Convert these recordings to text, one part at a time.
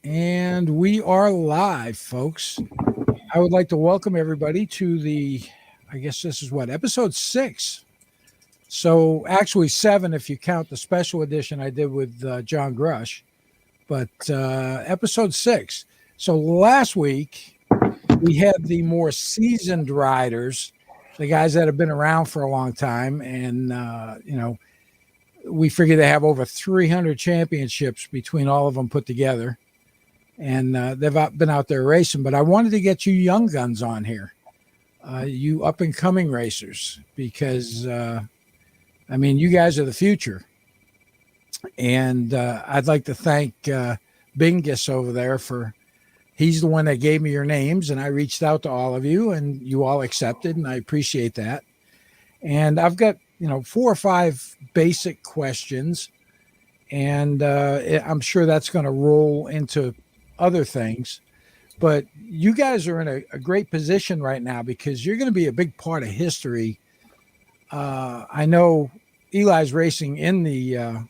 And we are live, folks. I would like to welcome everybody to I guess this is episode 6. So actually 7 if you count the special edition I did with John Grush, but episode 6. So last week we had the more seasoned riders, the guys that have been around for a long time, and we figure they have over 300 championships between all of them put together. And they've been out there racing, but I wanted to get you young guns on here, you up and coming racers, because you guys are the future. And I'd like to thank Bingus over there he's the one that gave me your names, and I reached out to all of you, and you all accepted, and I appreciate that. And I've got 4 or 5 basic questions, and I'm sure that's going to roll into other things, but you guys are in a great position right now because you're going to be a big part of history. I know Eli's racing in the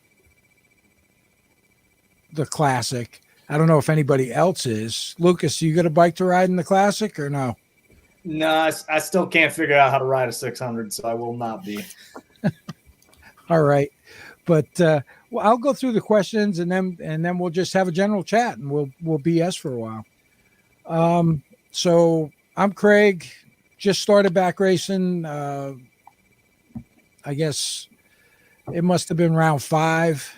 classic. I don't know if anybody else is. Lukas, you got a bike to ride in the classic or no? No, I still can't figure out how to ride a 600, so I will not be. All right, but I'll go through the questions and then we'll just have a general chat and we'll BS for a while. So I'm Craig, just started back racing. I guess it must have been round 5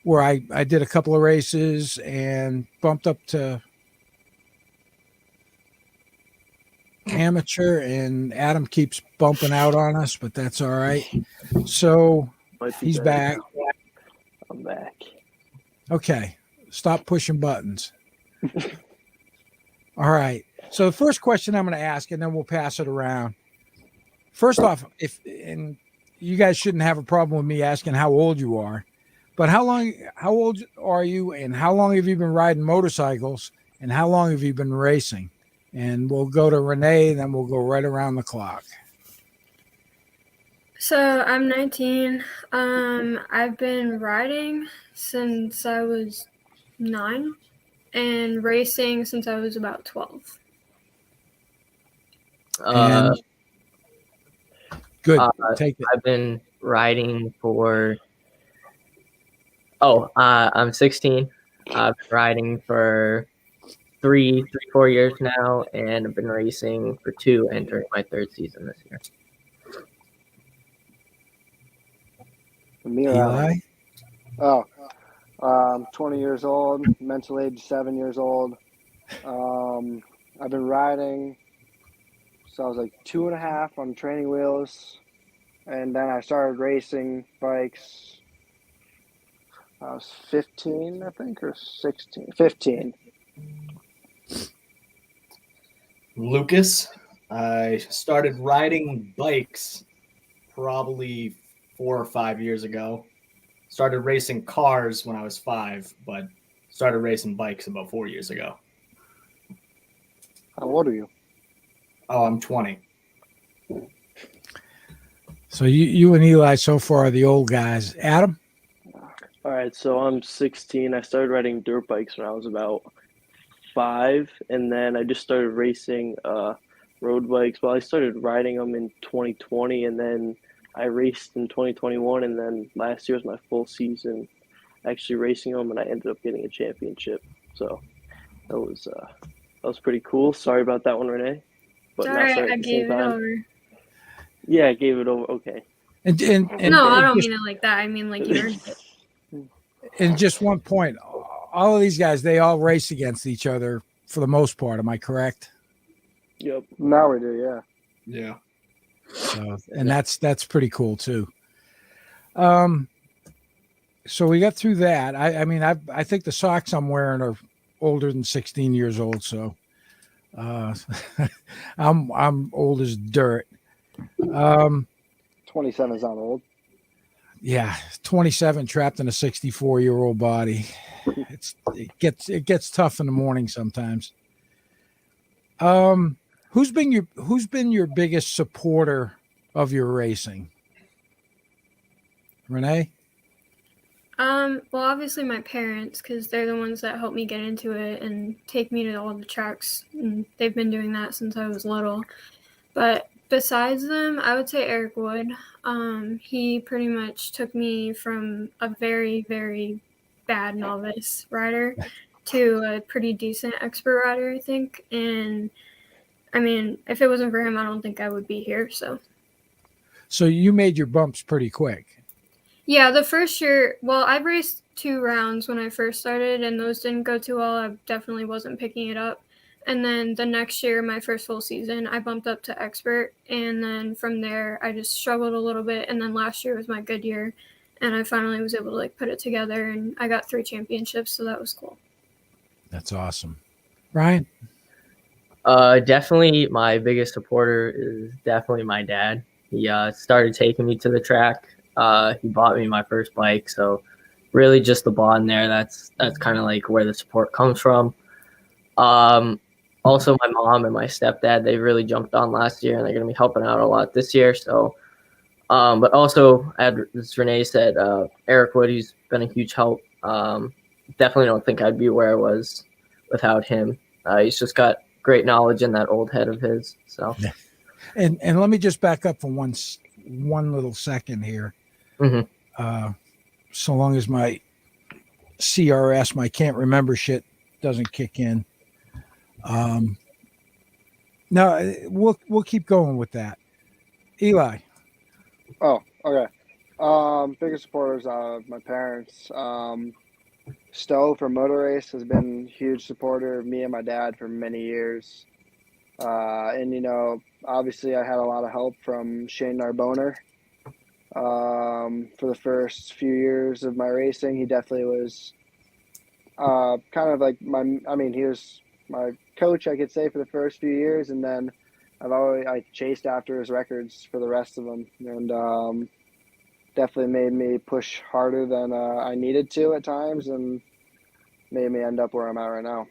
where I did a couple of races and bumped up to amateur, and Adam keeps bumping out on us, but that's all right. So he's back. I'm back. Okay. Stop pushing buttons. All right. So the first question I'm going to ask, and then we'll pass it around. First off, and you guys shouldn't have a problem with me asking how old you are, but how old are you, and how long have you been riding motorcycles, and how long have you been racing? And we'll go to Renee, then we'll go right around the clock. So I'm 19. I've been riding since I was 9 and racing since I was about 12. Good. Take it. I've been riding for I'm 16. I've been riding for 4 years now, and I've been racing for 2, entering my 3rd season this year. Eli? I'm 20 years old, mental age 7 years old. I've been riding, so I was like 2.5 on training wheels, and then I started racing bikes. I was 15, I think, or 16. 15. Lukas, I started riding bikes probably 4 or 5 years ago. Started racing cars when I was 5, but started racing bikes about 4 years ago. How old are you? Oh, I'm 20. So you and Eli so far are the old guys. Adam? All right, so I'm 16. I started riding dirt bikes when I was about 5, and then I just started racing road bikes. Well, I started riding them in 2020, and then I raced in 2021, and then last year was my full season actually racing them, and I ended up getting a championship. So that was pretty cool. Sorry about that one, Renee. But sorry, I gave it over. Yeah, I gave it over. Okay. And no, I don't mean it like that. I mean like you earned it. And just one point, all of these guys, they all race against each other for the most part. Am I correct? Yep. Now we do, yeah. Yeah. So, and that's pretty cool too. So we got through that. I think the socks I'm wearing are older than 16 years old. So I'm old as dirt. 27 is not old. Yeah, 27 trapped in a 64-year-old body. It gets tough in the morning sometimes. Who's been your biggest supporter of your racing? Renee? Well, obviously my parents, because they're the ones that helped me get into it and take me to all the tracks, and they've been doing that since I was little. But besides them, I would say Eric Wood. He pretty much took me from a very, very bad novice rider to a pretty decent expert rider, I think. And I mean, if it wasn't for him, I don't think I would be here. So you made your bumps pretty quick. Yeah, the first year, well, I raced 2 rounds when I first started, and those didn't go too well. I definitely wasn't picking it up. And then the next year, my first full season, I bumped up to expert. And then from there, I just struggled a little bit. And then last year was my good year. And I finally was able to like put it together, and I got 3 championships. So that was cool. That's awesome. Ryan? Definitely my biggest supporter is definitely my dad. He started taking me to the track. He bought me my first bike. So really just the bond there. That's kind of like where the support comes from. Also, my mom and my stepdad, they really jumped on last year, and they're going to be helping out a lot this year. So, but also, as Renee said, Eric Wood, he's been a huge help. Definitely don't think I'd be where I was without him. He's just got great knowledge in that old head of his. So, and let me just back up for one little second here. Mm-hmm. So long as my CRS, my can't remember shit, doesn't kick in. No, we'll keep going with that. Eli. Oh, okay. Biggest supporters of my parents. Stowe from Motor Race has been a huge supporter of me and my dad for many years. And, you know, obviously I had a lot of help from Shane Narboner. For the first few years of my racing, he definitely was kind of like he was my coach, I could say, for the first few years, and then I chased after his records for the rest of them, and definitely made me push harder than I needed to at times, and made me end up where I'm at right now.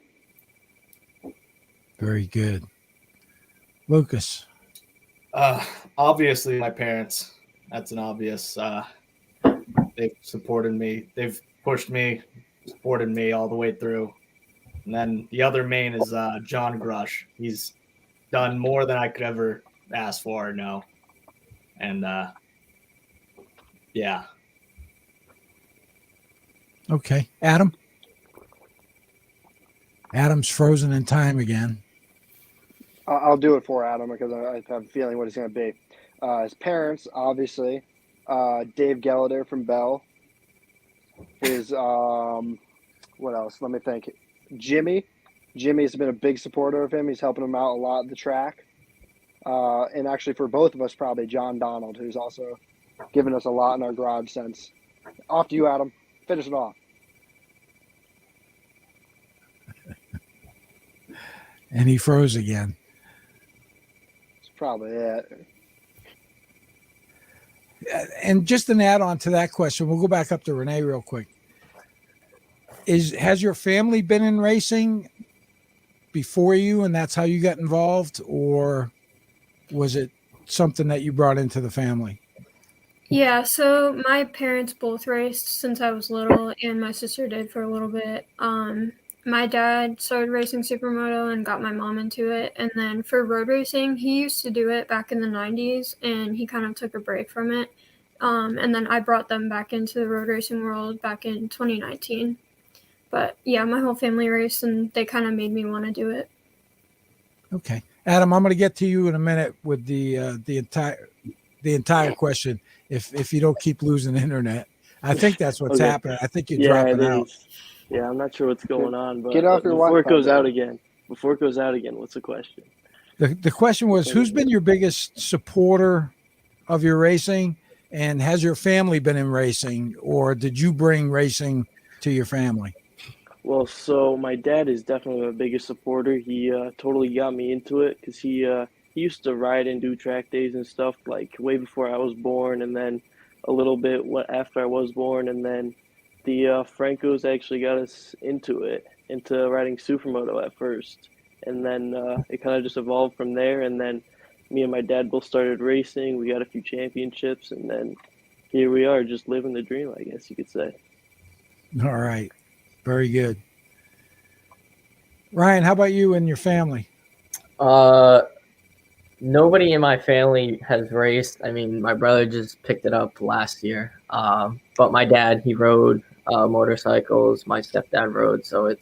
Very good. Lukas. Obviously my parents. That's an obvious. They've supported me. They've pushed me, supported me all the way through. And then the other main is John Grush. He's done more than I could ever ask for or know. And yeah. Okay. Adam? Adam's frozen in time again. I'll do it for Adam because I have a feeling what it's going to be. His parents, obviously. Dave Gallagher from Bell. His, what else? Let me think. Jimmy's been a big supporter of him. He's helping him out a lot at the track. And actually for both of us, probably John Donald, who's also given us a lot in our garage since. Off to you, Adam. Finish it off. And he froze again. That's probably it. And just an add-on to that question, we'll go back up to Renee real quick. Has your family been in racing before you, and that's how you got involved, or was it something that you brought into the family? Yeah, so my parents both raced since I was little, and my sister did for a little bit. My dad started racing supermoto and got my mom into it. And then for road racing, he used to do it back in the 90s, and he kind of took a break from it. And then I brought them back into the road racing world back in 2019. But yeah, my whole family raced, and they kind of made me want to do it. Okay. Adam, I'm going to get to you in a minute with the entire question. If you don't keep losing internet, I think that's what's happening. I think you're dropping out. Yeah, I'm not sure what's going on, but Get off your before it Wi-Fi, goes man. out again. Before it goes out again, what's the question? The question was, who's been your biggest supporter of your racing, and has your family been in racing, or did you bring racing to your family? Well, so my dad is definitely my biggest supporter. He totally got me into it because he used to ride and do track days and stuff like way before I was born, and then a little bit after I was born, and then the Francos actually got us into riding supermoto at first, and then it kind of just evolved from there. And then me and my dad both started racing. We got a few championships, and then here we are, just living the dream, I guess you could say. All right. Very good. Ryan, how about you and your family? Nobody in my family has raced. I mean, my brother just picked it up last year. But my dad, he rode motorcycles. My stepdad rode, so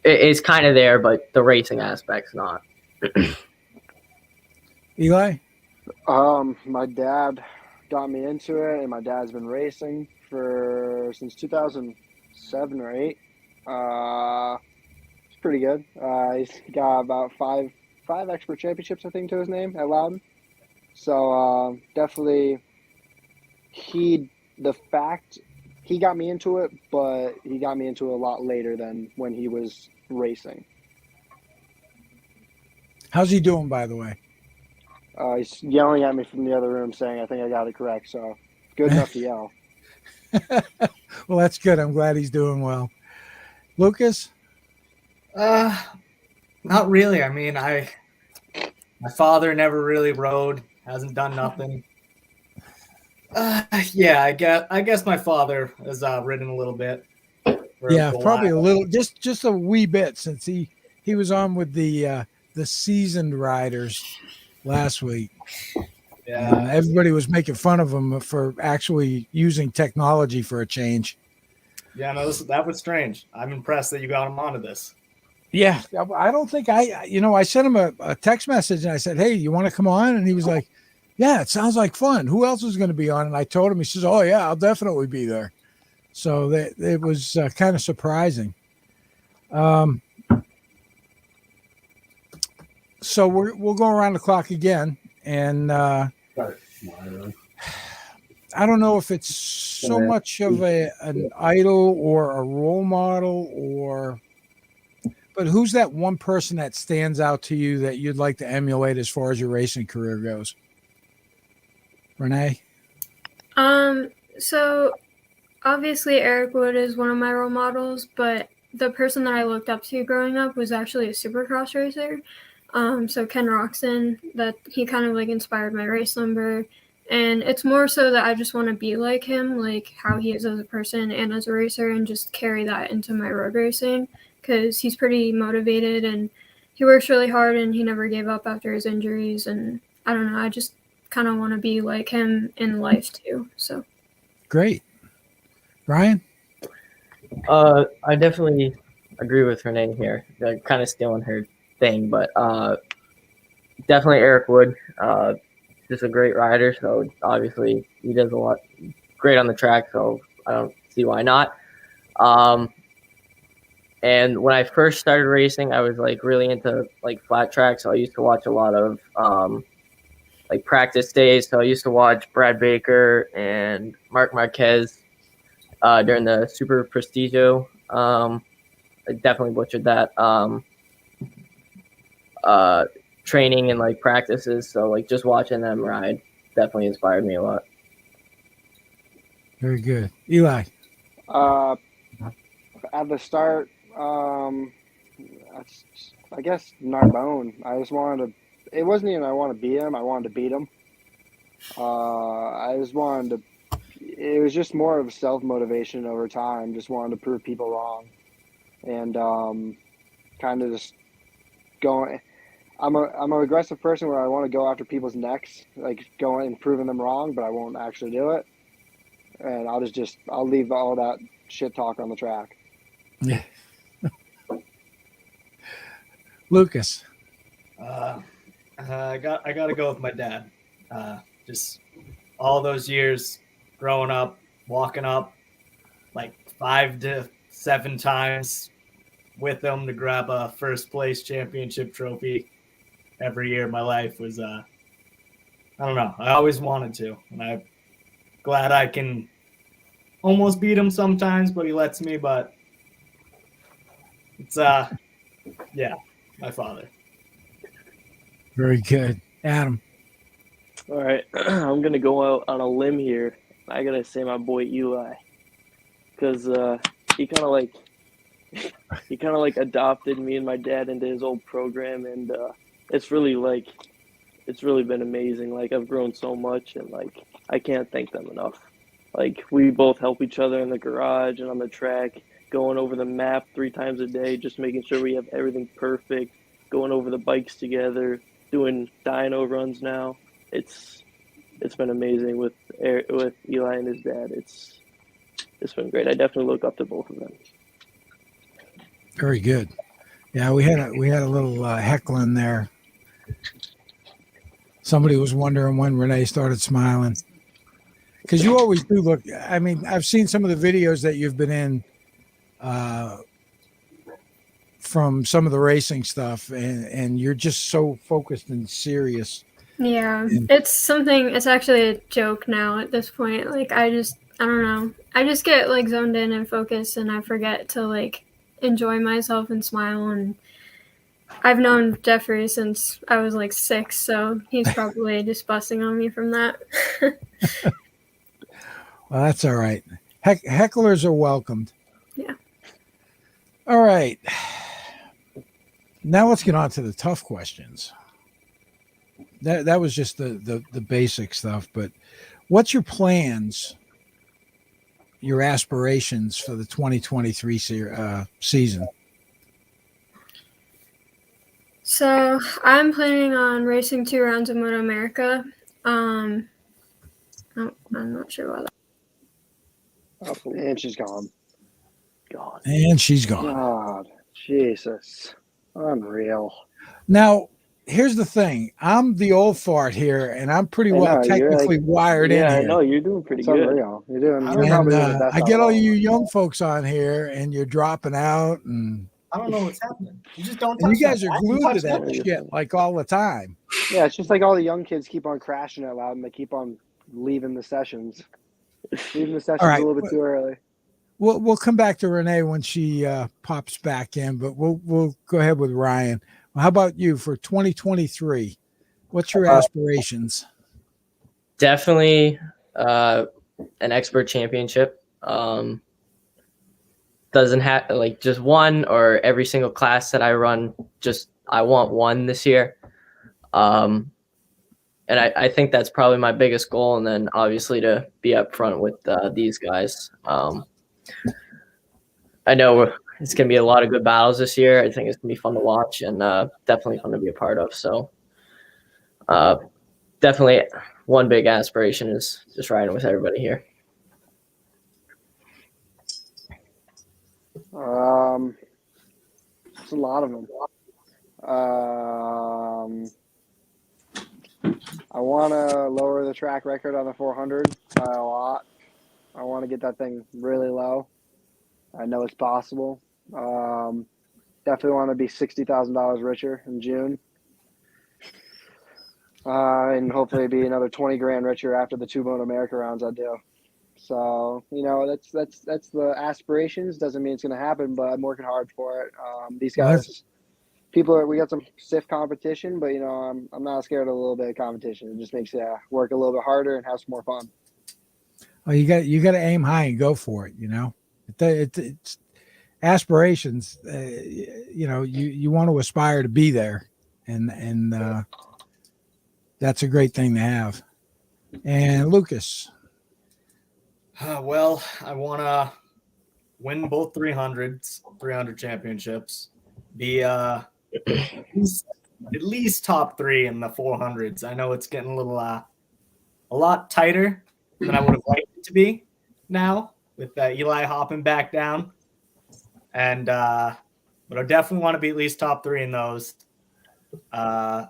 it's kind of there, but the racing aspect's not. Eli? My dad got me into it, and my dad's been racing since 2007 or 8. It's pretty good. He's got about five expert championships, I think, to his name at Loudon. So definitely, he got me into it, but he got me into it a lot later than when he was racing. How's he doing, by the way? He's yelling at me from the other room saying I think I got it correct, so good enough to yell. Well, that's good. I'm glad he's doing well. Lukas? Not really. I mean, my father never really rode, hasn't done nothing. Yeah, I guess my father has ridden a little bit. Yeah, probably a little, just a wee bit, since he was on with the seasoned riders last week. Yeah, everybody was making fun of him for actually using technology for a change. Yeah, no, that was strange. I'm impressed that you got him onto this. Yeah, I don't think I sent him a text message and I said, "Hey, you want to come on?" And he was like, "Yeah, it sounds like fun. Who else is going to be on?" And I told him. He says, "Oh yeah, I'll definitely be there." So it was kind of surprising. So we'll go around the clock again, and I don't know if it's so much of an idol or a role model, but who's that one person that stands out to you that you'd like to emulate as far as your racing career goes? Renee? So obviously Eric Wood is one of my role models, but the person that I looked up to growing up was actually a supercross racer. So Ken Roxon, that he kind of like inspired my race number. And it's more so that I just want to be like him, like how he is as a person and as a racer, and just carry that into my road racing, because he's pretty motivated and he works really hard and he never gave up after his injuries. And I don't know, I just kind of want to be like him in life too. So great. Ryan? I definitely agree with Renee here. They're kind of stealing her thing, but definitely Eric Wood. Just a great rider, so obviously he does a lot great on the track, so I don't see why not. And when I first started racing, I was like really into like flat track, so I used to watch a lot of like practice days. So I used to watch Brad Baker and Mark Marquez during the Super Prestigio. I definitely butchered that. Training and like practices, so like just watching them ride definitely inspired me a lot. Very good. Eli? At the start, I guess Narbonne. I just wanted to. It wasn't even I want to beat him. I wanted to beat him. I just wanted to. It was just more of self motivation over time. Just wanted to prove people wrong, and kind of just going. I'm an aggressive person where I want to go after people's necks, like going and proving them wrong, but I won't actually do it. And I'll leave all that shit talk on the track. Yeah. Lukas? I got to go with my dad. Just all those years growing up, walking up like 5 to 7 times with him to grab a first place championship trophy every year of my life was I don't know. I always wanted to, and I'm glad I can almost beat him sometimes, but he lets me. But it's yeah, my father. Very good. Adam? All right, I'm gonna go out on a limb here. I gotta say my boy Eli, because he kind of like adopted me and my dad into his old program, and it's really been amazing. Like I've grown so much, and like I can't thank them enough. Like, we both help each other in the garage and on the track, going over the map 3 times a day, just making sure we have everything perfect, going over the bikes together, doing dyno runs now. It's been amazing with Eli and his dad. It's been great. I definitely look up to both of them. Very good. Yeah, we had a little heckling there. Somebody was wondering when Renee started smiling, because you always do look. I mean, I've seen some of the videos that you've been in from some of the racing stuff, and you're just so focused and serious. Yeah, it's actually a joke now at this point. Like, I don't know. I just get like zoned in and focused, and I forget to like enjoy myself and smile. And I've known Jeffrey since I was like 6, so he's probably just busting on me from that. Well, that's all right. Hecklers are welcomed. Yeah. All right. Now let's get on to the tough questions. That was just the basic stuff, but what's your plans, your aspirations for the 2023 season? So I'm planning on racing 2 rounds of Moto America. I'm not sure why. And she's gone. God. And she's gone. God, Jesus, unreal. Now, here's the thing. I'm the old fart here, and I'm pretty well technically wired in Yeah, here. I know you're doing pretty It's good. unreal. You're And, probably doing the best. I get out all of you them. young folks on here, and you're dropping out, and I don't know what's happening. You just don't and touch you guys that. are Why do you glued to touch that that? shit like all the time. Yeah, it's just like all the young kids keep on crashing out loud, and they keep on leaving the sessions. Leaving the sessions right. a little bit too early. We'll come back to Renee when she pops back in, but we'll go ahead with Ryan. Well, how about you for 2023? What's your aspirations? Definitely an expert championship. Doesn't have like just one or every single class that I run. Just I want one this year. And I think that's probably my biggest goal. And then obviously to be up front with these guys. I know it's going to be a lot of good battles this year. I think it's going to be fun to watch and definitely fun to be a part of. So definitely one big aspiration is just riding with everybody here. It's a lot of them. I want to lower the track record on the 400 by a lot. I want to get that thing really low. I know it's possible. Definitely want to be $60,000 richer in June. And hopefully be another 20 grand richer after the 2 Moto America rounds I do. So, that's the aspirations. Doesn't mean it's going to happen, but I'm working hard for it. These guys, we got some stiff competition, but I'm not scared of a little bit of competition. It just makes you work a little bit harder and have some more fun. Well, you got to aim high and go for it. It's aspirations. You want to aspire to be there, and that's a great thing to have. And Lukas. Well, I want to win both 300 championships, be at least top 3 in the 400s. I know it's getting a lot tighter than I would have liked it to be now with Eli hopping back down. And but I definitely want to be at least top 3 in those. On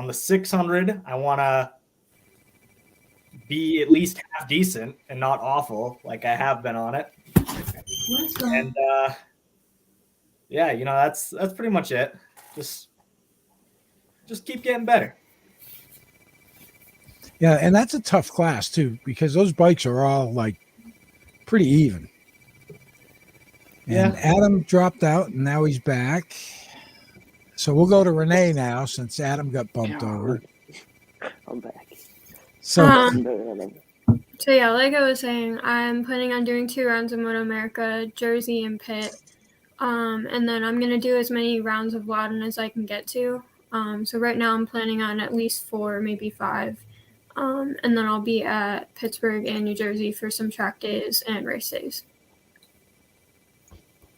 the 600, I want to be at least half decent and not awful like I have been on it. And that's pretty much it. Just keep getting better. Yeah, and that's a tough class too, because those bikes are all like pretty even. And Adam dropped out and now he's back. So we'll go to Renee now since Adam got bumped over. I'm back. So yeah, like I was saying, I'm planning on doing 2 rounds of Moto America, Jersey and Pitt. And then I'm going to do as many rounds of Loudon as I can get to. So right now I'm planning on at least 4, maybe 5. And then I'll be at Pittsburgh and New Jersey for some track days and race days.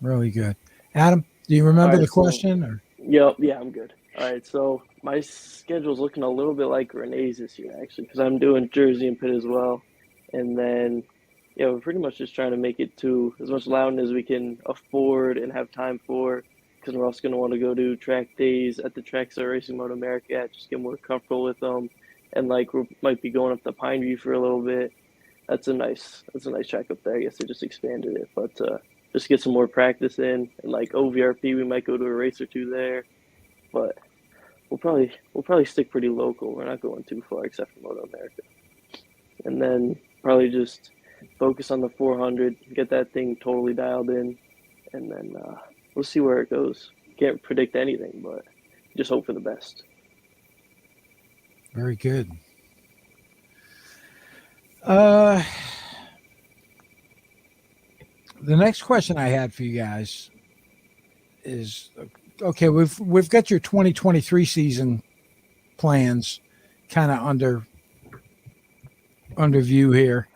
Really good. Adam, do you remember All right, the question? Or? Yep, yeah, I'm good. All right, so my schedule's looking a little bit like Renee's this year, actually, because I'm doing Jersey and Pitt as well. And then, yeah, we're pretty much just trying to make it to as much Loudon as we can afford and have time for, because we're also going to want to go to track days at the tracks that are Racing Moto America at, just get more comfortable with them. And, like, we might be going up to Pineview for a little bit. That's a nice track up there. I guess they just expanded it, but just get some more practice in. And, like, OVRP, we might go to a race or two there. But we'll probably stick pretty local. We're not going too far except for Moto America. And then probably just focus on the 400, get that thing totally dialed in, and then we'll see where it goes. Can't predict anything, but just hope for the best. Very good. The next question I had for you guys is, okay, we've got your 2023 season plans kind of under view here,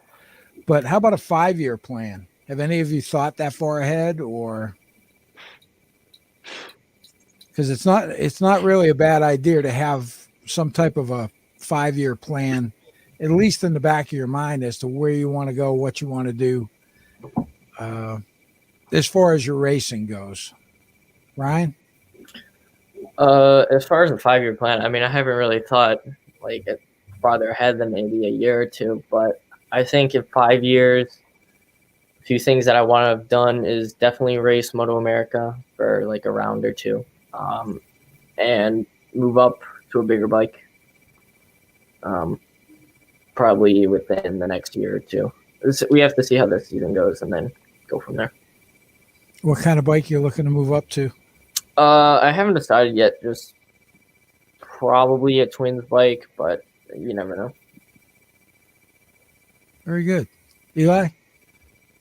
but how about a 5-year plan? Have any of you thought that far ahead, or because it's not really a bad idea to have some type of a 5-year plan, at least in the back of your mind, as to where you want to go, what you want to do, as far as your racing goes. Ryan? As far as the 5-year plan, I mean, I haven't really thought like farther ahead than maybe a year or two, but I think in 5 years, a few things that I want to have done is definitely race Moto America for like a round or two, and move up to a bigger bike, probably within the next year or two. We have to see how this season goes and then go from there. What kind of bike you're looking to move up to? I haven't decided yet. Just probably a twins bike, but you never know. Very good. Eli?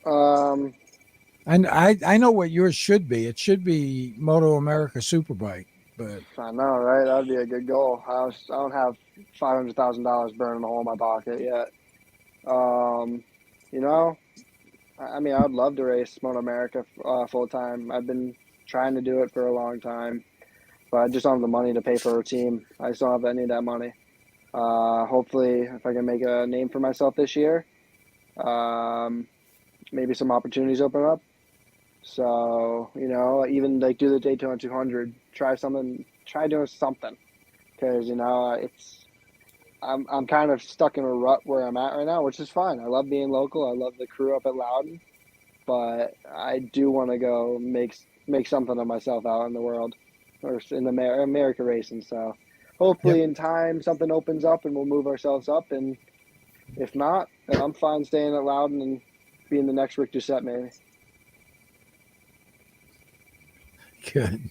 I know what yours should be. It should be Moto America Superbike, but I know, right? That'd be a good goal. I don't have $500,000 burning a hole in my pocket yet. You know, I mean, I would love to race Moto America full time. I've been trying to do it for a long time, but I just don't have the money to pay for a team. I just don't have any of that money. Hopefully, if I can make a name for myself this year, maybe some opportunities open up. So, you know, even like do the Daytona 200, try doing something, because, you know, I'm kind of stuck in a rut where I'm at right now, which is fine. I love being local. I love the crew up at Loudon, but I do want to go make something of myself out in the world, or in the America racing. So hopefully in time something opens up and we'll move ourselves up. And if not, then I'm fine staying at Loudon and being the next Rick Doucette, maybe. good.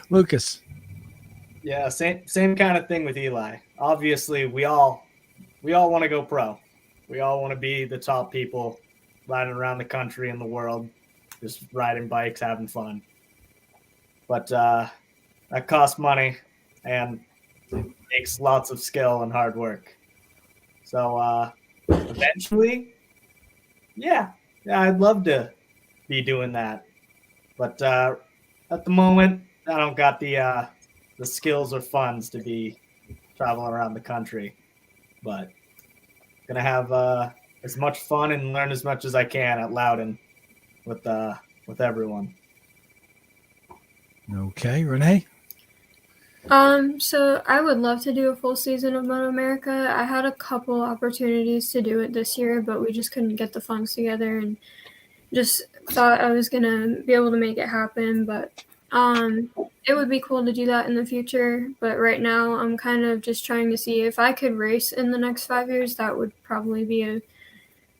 Lukas? Yeah, same kind of thing with Eli. Obviously, we all want to go pro. We all want to be the top people riding around the country and the world, just riding bikes, having fun. But that costs money and takes lots of skill and hard work. So eventually, yeah, I'd love to be doing that. But at the moment, I don't got the skills or funds to be traveling around the country. But gonna have as much fun and learn as much as I can at Loudon with everyone. Okay, Renee? So I would love to do a full season of Moto America. I had a couple opportunities to do it this year, but we just couldn't get the funds together, and just thought I was gonna be able to make it happen. But it would be cool to do that in the future. But right now, I'm kind of just trying to see if I could race in the next 5 years. That would probably be a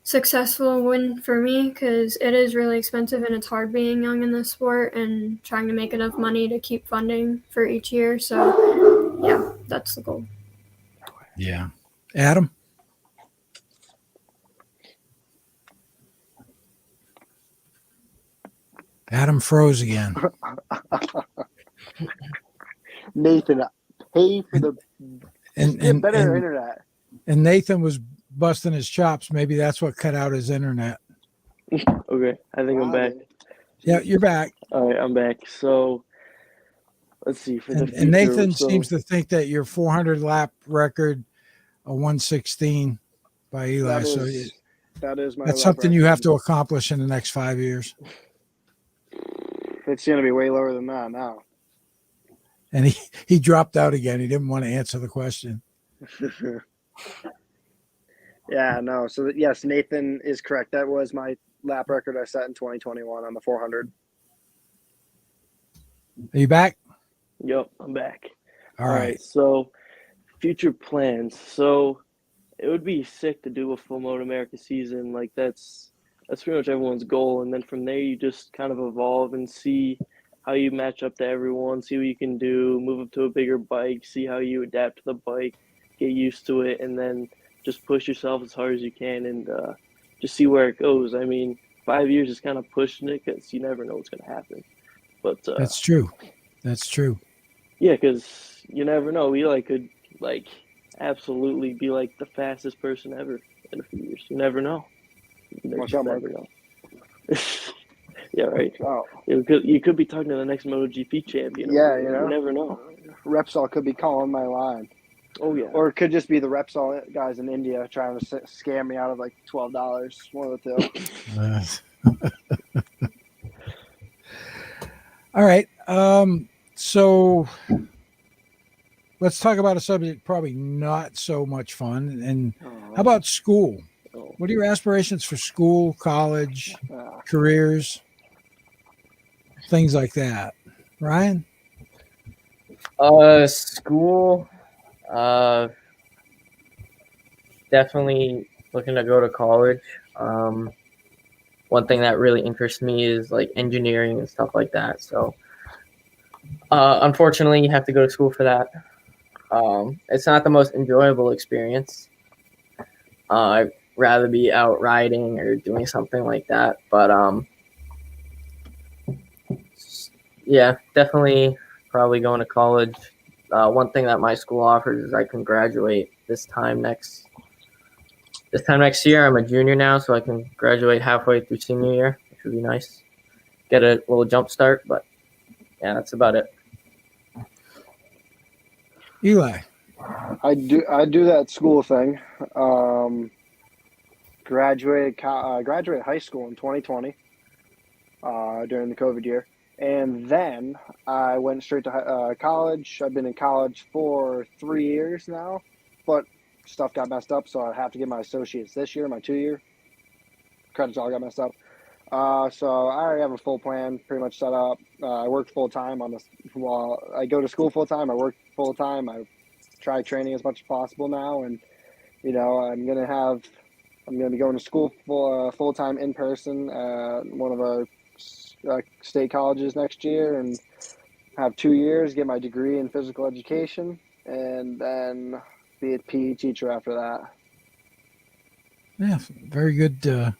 successful win for me, because it is really expensive and it's hard being young in this sport and trying to make enough money to keep funding for each year. So yeah, that's the goal. Yeah. Adam? Adam froze again. Nathan, pay for the And better internet. and Nathan was busting his chops. Maybe that's what cut out his internet. Okay, I think I'm back. Yeah, you're back. All right, I'm back. So let's see for the And, future. and Nathan so, seems to think that your 400 lap record, a 116 by Eli. That is my that's lap something you record. have to accomplish in the next 5 years. It's going to be way lower than that now. And he dropped out again. He didn't want to answer the question. Yeah, no. So yes, Nathan is correct. That was my lap record I set in 2021 on the 400. Are you back? Yep, I'm back. All right. So future plans. So it would be sick to do a full Moto America season. Like that's pretty much everyone's goal. And then from there, you just kind of evolve and see how you match up to everyone, see what you can do, move up to a bigger bike, see how you adapt to the bike, get used to it, and then just push yourself as hard as you can and just see where it goes. I mean, 5 years is kind of pushing it because you never know what's going to happen. But That's true. That's true. Yeah, because you never know. Eli could absolutely be like the fastest person ever in a few years. You never know. Watch out, Mark. Never know. Yeah, right. Oh, You could be talking to the next MotoGP champion. yeah, You never know. Repsol could be calling my line. Oh yeah. Or it could just be the Repsol guys in India trying to scam me out of like $12. One of the two. All right. So let's talk about a subject probably not so much fun. And how about school? What are your aspirations for school, college, careers, things like that? Ryan? School, definitely looking to go to college. One thing that really interests me is like engineering and stuff like that. So, unfortunately, you have to go to school for that. It's not the most enjoyable experience. I'd rather be out riding or doing something like that. But yeah, definitely probably going to college. One thing that my school offers is I can graduate this time next year. I'm a junior now, so I can graduate halfway through senior year, which would be nice. Get a little jump start, but yeah, that's about it. Eli? I do that school thing. Graduated high school in 2020 during the COVID year, and then I went straight to college. I've been in college for 3 years now, but stuff got messed up, so I have to get my associates this year, my 2-year. Credits all got messed up. So I already have a full plan pretty much set up. I work full time while I go to school full time. I work full time. I try training as much as possible now, and I'm gonna be going to school full time in person at one of our state colleges next year, and have 2 years, get my degree in physical education, and then be a PE teacher after that. Yeah, very good.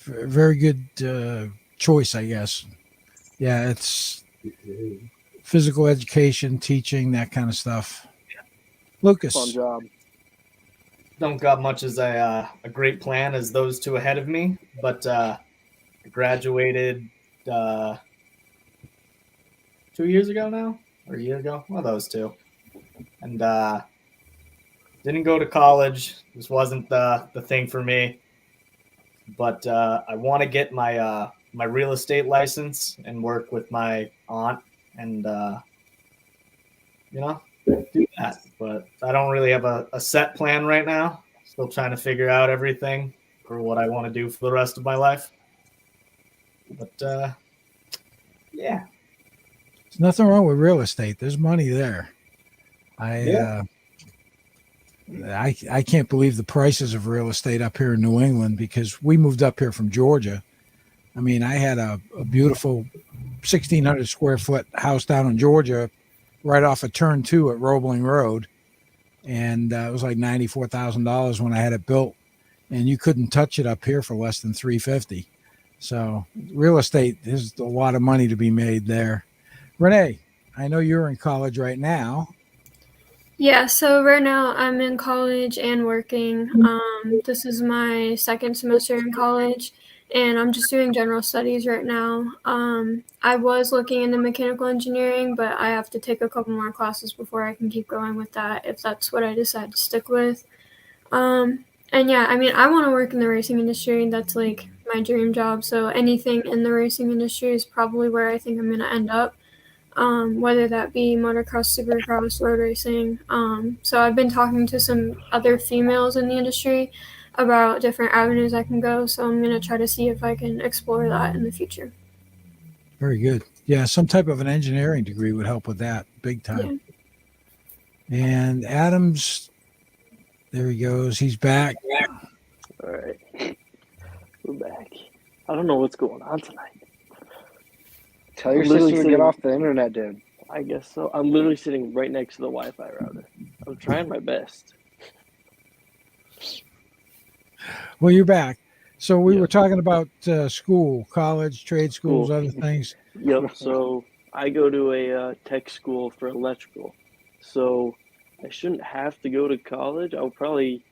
Very good choice, I guess. Yeah, it's physical education, teaching, that kind of stuff. Lukas. Fun job. Don't got much as a great plan as those two ahead of me, but I graduated 2 years ago now, or a year ago, one of those two, and didn't go to college. This wasn't the thing for me, but I want to get my my real estate license and work with my aunt and do that. But I don't really have a set plan right now. Still trying to figure out everything for what I want to do for the rest of my life. But yeah, there's nothing wrong with real estate. There's money there. I can't believe the prices of real estate up here in New England, because we moved up here from Georgia. I mean, I had a beautiful 1,600 square foot house down in Georgia, right off of Turn 2 at Roebling Road. And it was like $94,000 when I had it built. And you couldn't touch it up here for less than $350,000. So real estate, there's a lot of money to be made there. Renee, I know you're in college right now. Yeah, so right now I'm in college and working. This is my second semester in college, and I'm just doing general studies right now. I was looking into mechanical engineering, but I have to take a couple more classes before I can keep going with that if that's what I decide to stick with. And yeah, I mean, I want to work in the racing industry. That's like my dream job. So anything in the racing industry is probably where I think I'm going to end up, whether that be motocross, supercross, road racing. So I've been talking to some other females in the industry about different avenues I can go. So I'm going to try to see if I can explore that in the future. Very good. Yeah, some type of an engineering degree would help with that big time. Yeah. And Adams, there he goes. He's back. All right, we're back. I don't know what's going on tonight. Tell your I'm literally sister to get sitting- off the internet, dude. I guess so. I'm literally sitting right next to the Wi-Fi router. I'm trying my best. Well, you're back. So we Yep. were talking about school, college, trade schools, School. other things. Yep. So I go to a tech school for electrical. So I shouldn't have to go to college. I'll probably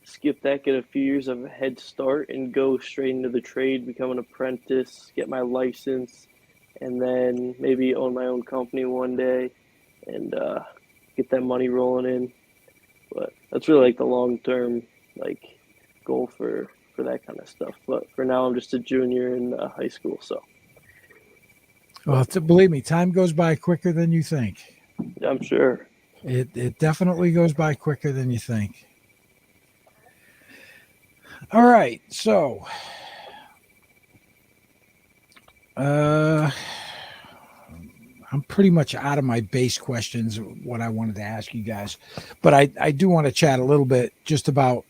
skip that, get a few years of a head start, and go straight into the trade, become an apprentice, get my license, and then maybe own my own company one day and get that money rolling in. But that's really like the long term like goal for that kind of stuff. But for now, I'm just a junior in high school, so Well, believe me, time goes by quicker than you think. I'm sure. It definitely goes by quicker than you think. All right, so I'm pretty much out of my base questions, what I wanted to ask you guys, but I do want to chat a little bit just about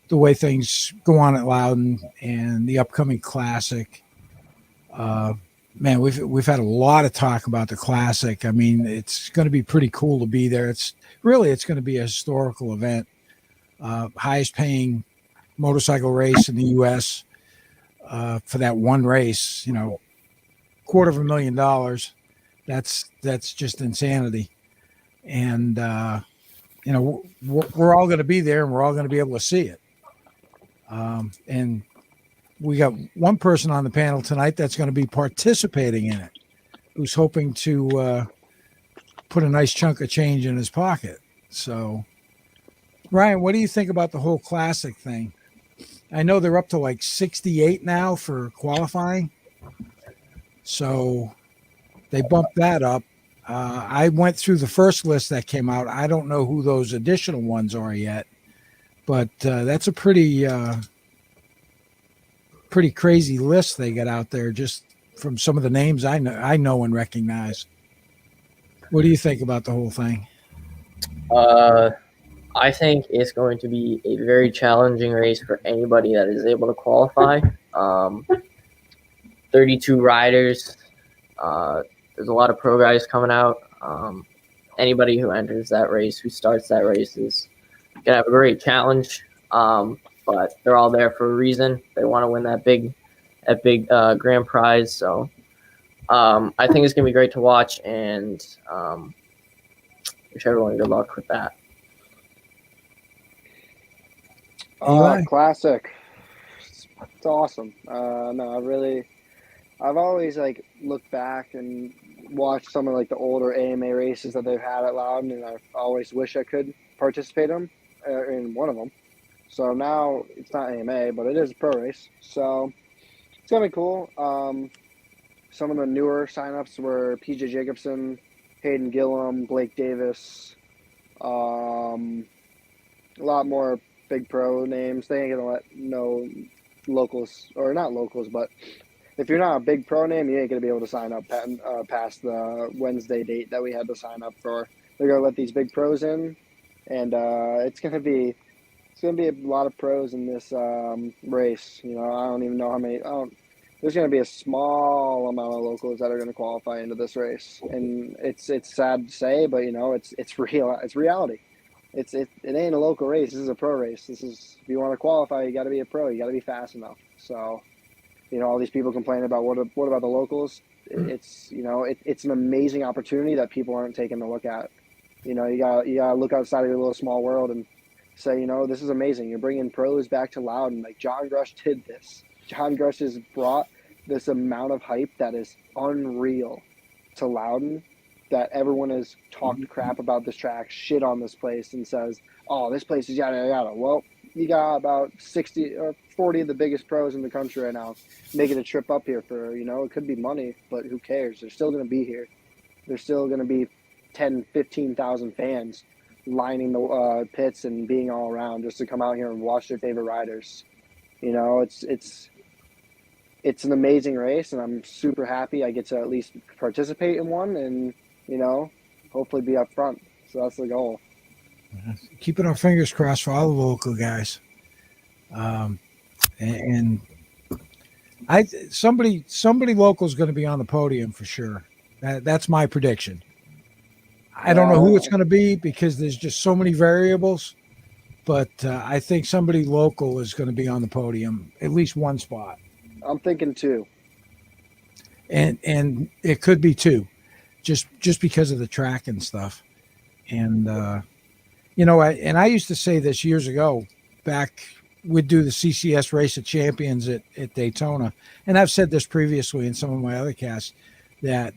the way things go on at Loudon and the upcoming Classic. Man, we've had a lot of talk about the Classic. I mean, it's going to be pretty cool to be there. It's going to be a historical event, highest paying motorcycle race in the U.S. For that one race. $250,000. That's just insanity. And we're all going to be there, and we're all going to be able to see it. And we got one person on the panel tonight that's going to be participating in it, who's hoping to put a nice chunk of change in his pocket. So, Ryan, what do you think about the whole Classic thing? I know they're up to like 68 now for qualifying. So they bumped that up. I went through the first list that came out. I don't know who those additional ones are yet, but that's a pretty crazy list they got out there just from some of the names I know and recognize. What do you think about the whole thing? I think it's going to be a very challenging race for anybody that is able to qualify. 32 riders. There's a lot of pro guys coming out. Anybody who enters that race, who starts that race, is going to have a great challenge. But they're all there for a reason. They want to win that big grand prize. So I think it's going to be great to watch, and wish everyone good luck with that. Classic. It's awesome. No, I've always like looked back and watched some of like the older AMA races that they've had at Loudon, and I always wish I could participate in one of them. So now it's not AMA, but it is a pro race. So it's gonna be cool. Some of the newer signups were PJ Jacobson, Hayden Gillum, Blake Davis, a lot more big pro names. They ain't gonna let no locals, or not locals, but if you're not a big pro name, you ain't gonna be able to sign up past the Wednesday date that we had to sign up for. They're gonna let these big pros in, and it's gonna be a lot of pros in this race. I don't even know how many. There's going to be a small amount of locals that are going to qualify into this race, and it's sad to say, but it's real. It's reality. It ain't a local race. This is a pro race. This is, if you want to qualify, you got to be a pro. You got to be fast enough. So, all these people complain about what about the locals? It's an amazing opportunity that people aren't taking a look at. You know, you gotta look outside of your little small world and say, you know, this is amazing. You're bringing pros back to Loudon. Like John Grush did this. John Grush has brought this amount of hype that is unreal to Loudon, that everyone has talked crap about this track, shit on this place, and says, oh, this place is yada yada. Well, you got about 60 or 40 of the biggest pros in the country right now making a trip up here for, you know, it could be money, but who cares? They're still going to be here. There's still going to be 10, 15,000 fans lining the pits and being all around just to come out here and watch their favorite riders. You know, it's an amazing race, and I'm super happy I get to at least participate in one and, you know, hopefully be up front. So that's the goal. Keeping our fingers crossed for all the local guys. And somebody local is going to be on the podium for sure. That's my prediction. I don't know who it's going to be because there's just so many variables, but I think somebody local is going to be on the podium, at least one spot. I'm thinking 2. And it could be 2, just because of the track and stuff. And you know, I used to say this years ago, back we'd do the CCS Race of Champions at Daytona. And I've said this previously in some of my other casts, that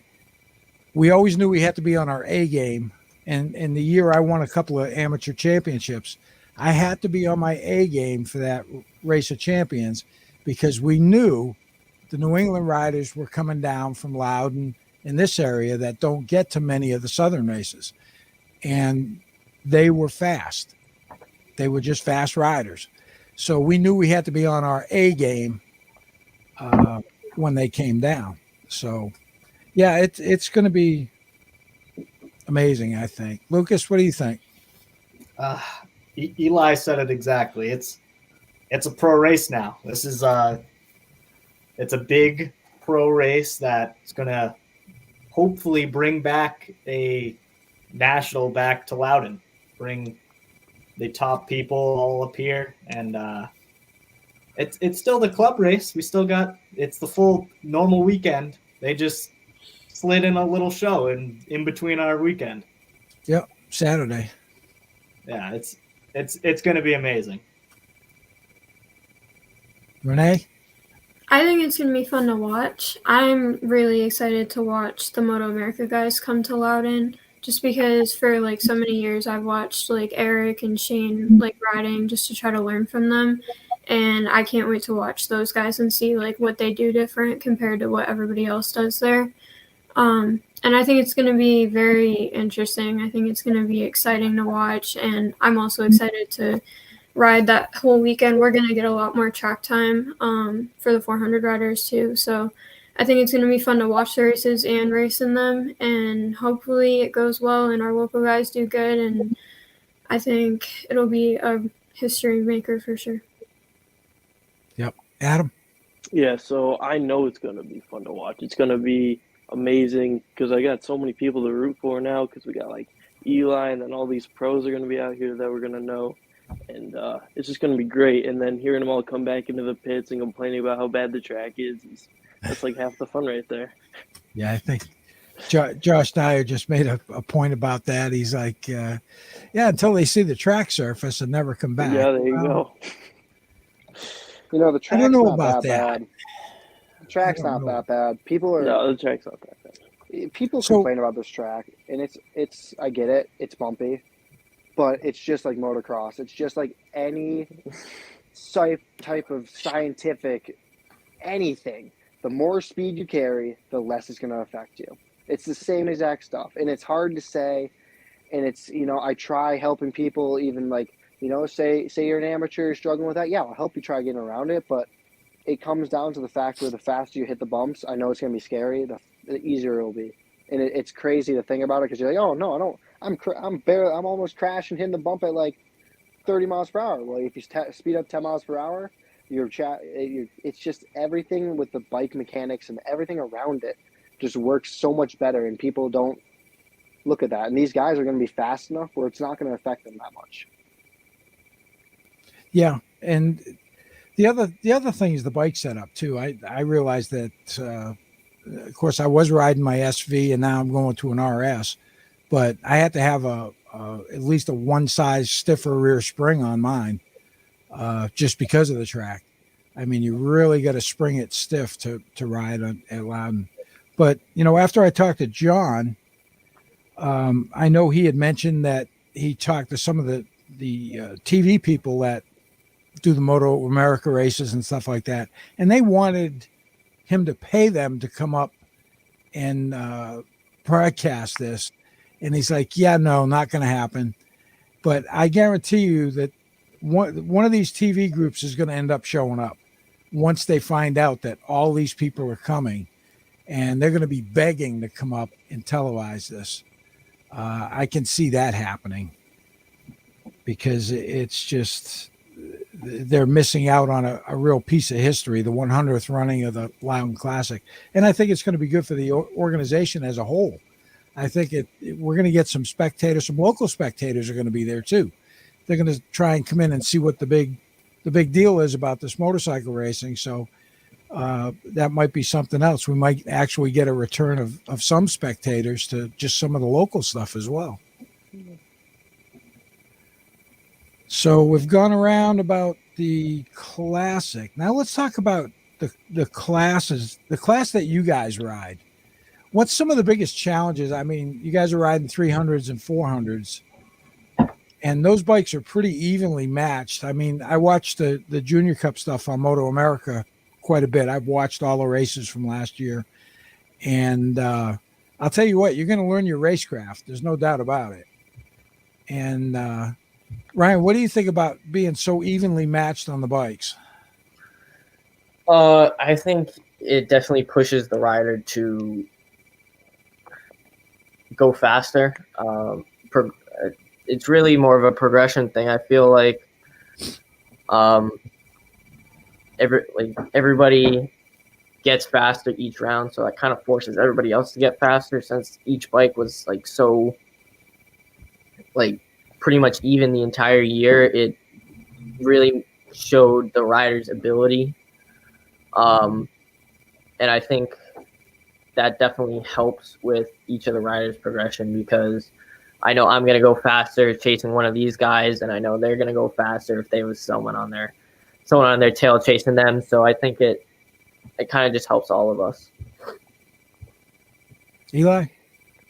we always knew we had to be on our A game. And in the year I won a couple of amateur championships, I had to be on my A game for that Race of Champions, because we knew the New England riders were coming down from Loudon in this area that don't get to many of the Southern races. And they were fast. They were just fast riders. So we knew we had to be on our A game when they came down. So, yeah, it's going to be amazing, I think. Lukas, what do you think? Eli said it exactly. It's a pro race now. This is it's a big pro race that's going to hopefully bring back a national back to Loudon. Bring the top people all up here, and it's still the club race. We still got, it's the full normal weekend. They just slid in a little show in between our weekend. Yep, Saturday. Yeah, it's going to be amazing. Renee? I think it's going to be fun to watch. I'm really excited to watch the Moto America guys come to Loudon, just because for like so many years I've watched like Eric and Shane like riding just to try to learn from them, and I can't wait to watch those guys and see like what they do different compared to what everybody else does there. And I think it's going to be very interesting. I think it's going to be exciting to watch, and I'm also excited to ride that whole weekend. We're going to get a lot more track time for the 400 riders too, so I think it's going to be fun to watch the races and race in them, and hopefully it goes well and our local guys do good, and I think it'll be a history maker for sure. Yep. Adam? Yeah, so I know it's going to be fun to watch. It's going to be amazing because I got so many people to root for now, because we got like Eli, and then all these pros are going to be out here that we're going to know. And it's just going to be great. And then hearing them all come back into the pits and complaining about how bad the track is that's like half the fun right there. Yeah, I think Josh Dyer just made a point about that. He's like, yeah, until they see the track surface and never come back. Yeah, there you go. You know, the track's I don't know not about that that. bad. The track's not that bad. No, the track's not that bad. People complain about this track, and it's I get it. It's bumpy, but it's just like motocross. It's just like any type of scientific anything. The more speed you carry, the less it's going to affect you. It's the same exact stuff, and it's hard to say. And it's, you know, I try helping people, even like, you know, say you're an amateur, you're struggling with that. Yeah, I'll help you try getting around it, but it comes down to the fact where the faster you hit the bumps, I know it's going to be scary, the easier it'll be. And it's crazy to think about it, because you're like, oh no, I don't. I'm almost crashing, hitting the bump at like 30 miles per hour. Well, if you speed up 10 miles per hour, it's just everything with the bike mechanics and everything around it just works so much better, and people don't look at that. And these guys are going to be fast enough where it's not going to affect them that much. Yeah, and the other thing is the bike setup too. I realized that, of course, I was riding my SV, and now I'm going to an RS, but I had to have a at least a one size stiffer rear spring on mine, just because of the track. I mean, you really got to spring it stiff to ride at Loudon. But, after I talked to John, I know he had mentioned that he talked to some of the TV people that do the Moto America races and stuff like that, and they wanted him to pay them to come up and broadcast this. And he's like, yeah, no, not going to happen. But I guarantee you that one of these TV groups is going to end up showing up once they find out that all these people are coming, and they're going to be begging to come up and televise this. I can see that happening because it's just they're missing out on a real piece of history, the 100th running of the Loudon Classic. And I think it's going to be good for the organization as a whole. I think we're going to get some spectators, some local spectators are going to be there too. They're going to try and come in and see what the big deal is about this motorcycle racing. So that might be something else. We might actually get a return of some spectators to just some of the local stuff as well. So we've gone around about the classic. Now let's talk about the classes, the class that you guys ride. What's some of the biggest challenges? I mean, you guys are riding 300s and 400s, and those bikes are pretty evenly matched. I mean, I watched the Junior Cup stuff on Moto America quite a bit. I've watched all the races from last year, and I'll tell you what, you're going to learn your racecraft. There's no doubt about it. And Ryan, what do you think about being so evenly matched on the bikes? I think it definitely pushes the rider to go faster. It's really more of a progression thing. I feel like everybody gets faster each round, so that kind of forces everybody else to get faster since each bike was so pretty much even the entire year. It really showed the rider's ability. And I think that definitely helps with each of the riders' progression because I know I'm going to go faster chasing one of these guys, and I know they're going to go faster if there was someone on their tail chasing them. So I think it kind of just helps all of us. Eli?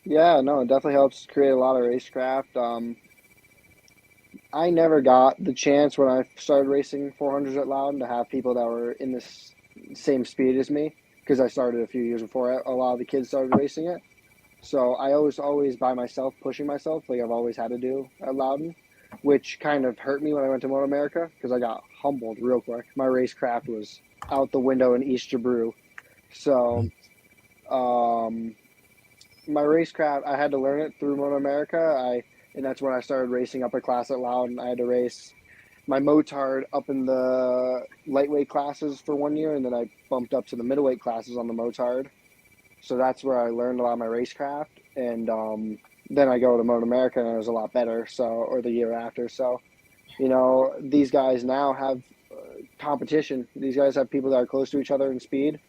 Yeah, no, it definitely helps create a lot of racecraft. I never got the chance when I started racing 400s at Loudon to have people that were in this same speed as me because I started a few years before a lot of the kids started racing it. So I was always by myself, pushing myself like I've always had to do at Loudon, which kind of hurt me when I went to Moto America because I got humbled real quick. My racecraft was out the window in East Jabru. So my racecraft, I had to learn it through Moto America. And that's when I started racing up a class at Loudon. I had to race my motard up in the lightweight classes for 1 year, and then I bumped up to the middleweight classes on the motard. So that's where I learned a lot of my racecraft. And then I go to Moto America, and it was a lot better. Or the year after. So, these guys now have competition. These guys have people that are close to each other in speed.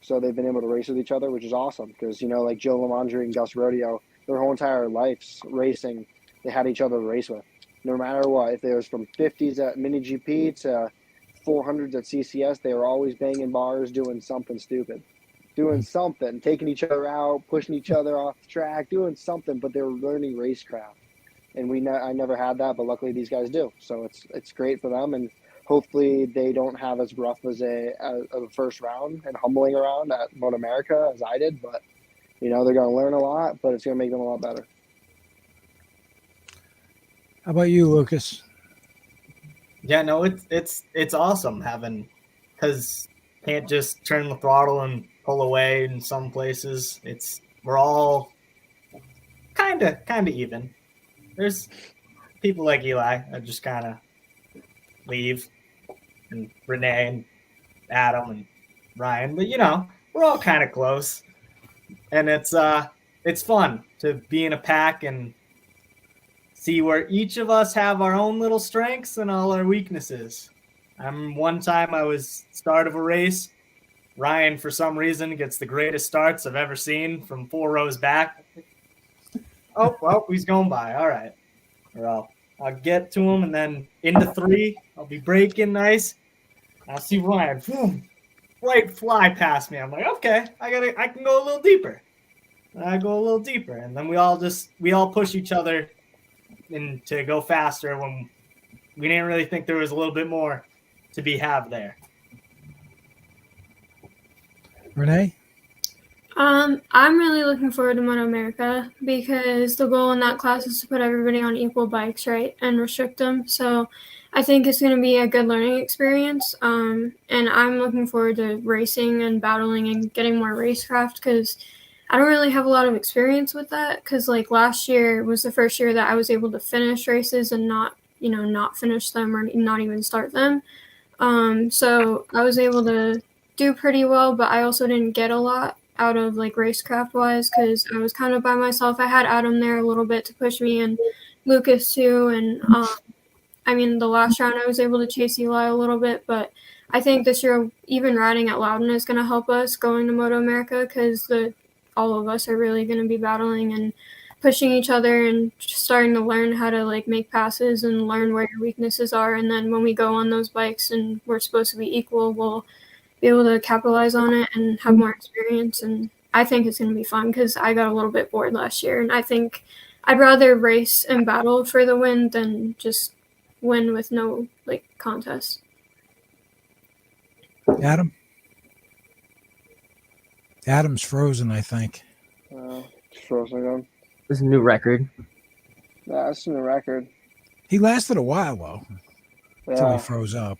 So they've been able to race with each other, which is awesome. Because, like Joe Lamondre and Gus Rodeo, their whole entire lives racing, they had each other to race with. No matter what, if it was from 50s at Mini GP to 400s at CCS, they were always banging bars, doing something stupid. Doing something, taking each other out, pushing each other off the track, doing something, but they were learning racecraft. And I never had that, but luckily these guys do. So it's great for them, and hopefully they don't have as rough as a first round and humbling around at Moto America as I did, but they're going to learn a lot, but it's going to make them a lot better. How about you, Lukas? Yeah, no, it's awesome having, because can't just turn the throttle and pull away in some places. We're all kind of even. There's people like Eli that just kind of leave, and Renee and Adam and Ryan, but we're all kind of close, and it's fun to be in a pack and see where each of us have our own little strengths and all our weaknesses. One time I was start of a race. Ryan, for some reason, gets the greatest starts I've ever seen from 4 rows back. Oh, well, he's going by. All right. or I'll get to him, and then into 3, I'll be braking nice. I'll see Ryan, boom, right fly past me. I'm like, okay, I can go a little deeper. And I go a little deeper, and then we all push each other and to go faster when we didn't really think there was a little bit more to be have there. Renee? I'm really looking forward to Moto America because the goal in that class is to put everybody on equal bikes, right, and restrict them. So I think it's going to be a good learning experience. And I'm looking forward to racing and battling and getting more racecraft because I don't really have a lot of experience with that because like last year was the first year that I was able to finish races and not finish them or not even start them. So I was able to do pretty well, but I also didn't get a lot out of like racecraft wise because I was kind of by myself. I had Adam there a little bit to push me and Lukas too. And I mean, the last round I was able to chase Eli a little bit, but I think this year even riding at Loudon is going to help us going to Moto America because all of us are really going to be battling and pushing each other and starting to learn how to like make passes and learn where your weaknesses are. And then when we go on those bikes and we're supposed to be equal, we'll be able to capitalize on it and have more experience. And I think it's going to be fun because I got a little bit bored last year. And I think I'd rather race and battle for the win than just win with no like contest. Adam? Adam's frozen, I think. Just frozen again. This is a new record. Yeah, that's a new record. He lasted a while, though, until he Yeah. froze up.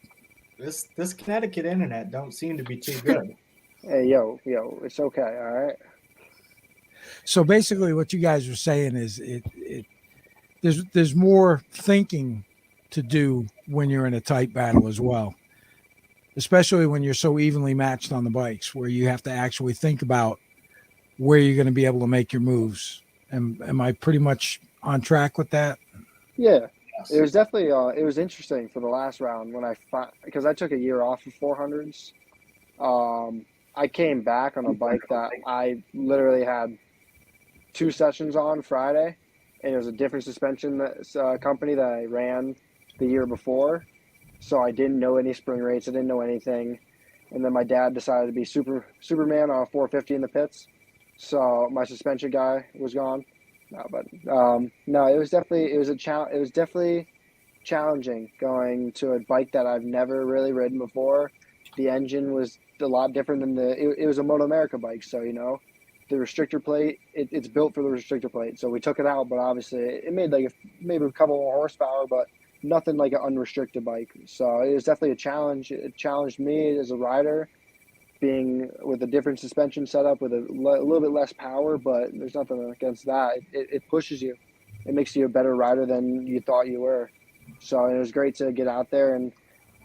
This Connecticut internet don't seem to be too good. Hey, yo, it's okay, all right? So basically what you guys are saying is there's more thinking to do when you're in a tight battle as well, especially when you're so evenly matched on the bikes where you have to actually think about where you're going to be able to make your moves. Am I pretty much on track with that? Yeah. It was definitely it was interesting for the last round when because I took a year off of 400s. I came back on a bike that I literally had 2 sessions on Friday, and it was a different suspension company that I ran the year before. So I didn't know any spring rates. I didn't know anything. And then my dad decided to be Superman on a 450 in the pits. So my suspension guy was gone. No, it was definitely challenging going to a bike that I've never really ridden before. The engine was a lot different than it was a Moto America bike. So, you know, the restrictor plate, it's built for the restrictor plate. So we took it out, but obviously it made maybe a couple more horsepower, but nothing like an unrestricted bike. So it was definitely a challenge. It challenged me as a rider, being with a different suspension setup with a little bit less power, but there's nothing against that. It pushes you. It makes you a better rider than you thought you were. So it was great to get out there and,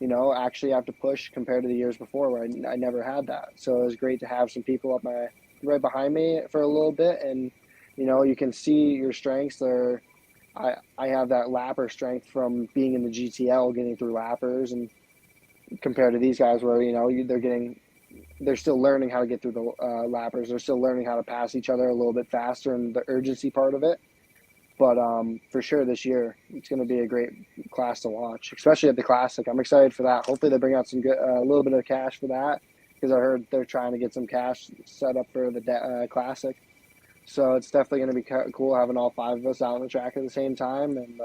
you know, actually have to push compared to the years before where I never had that. So it was great to have some people right behind me for a little bit. And, you know, you can see your strengths there. I have that lapper strength from being in the GTL, getting through lappers, and compared to these guys where, you know, they're still learning how to get through the lappers. They're still learning how to pass each other a little bit faster and the urgency part of it. But for sure this year, it's going to be a great class to watch, especially at the Classic. I'm excited for that. Hopefully they bring out some good, a little bit of cash for that because I heard they're trying to get some cash set up for the Classic. So it's definitely going to be cool having all 5 of us out on the track at the same time. And,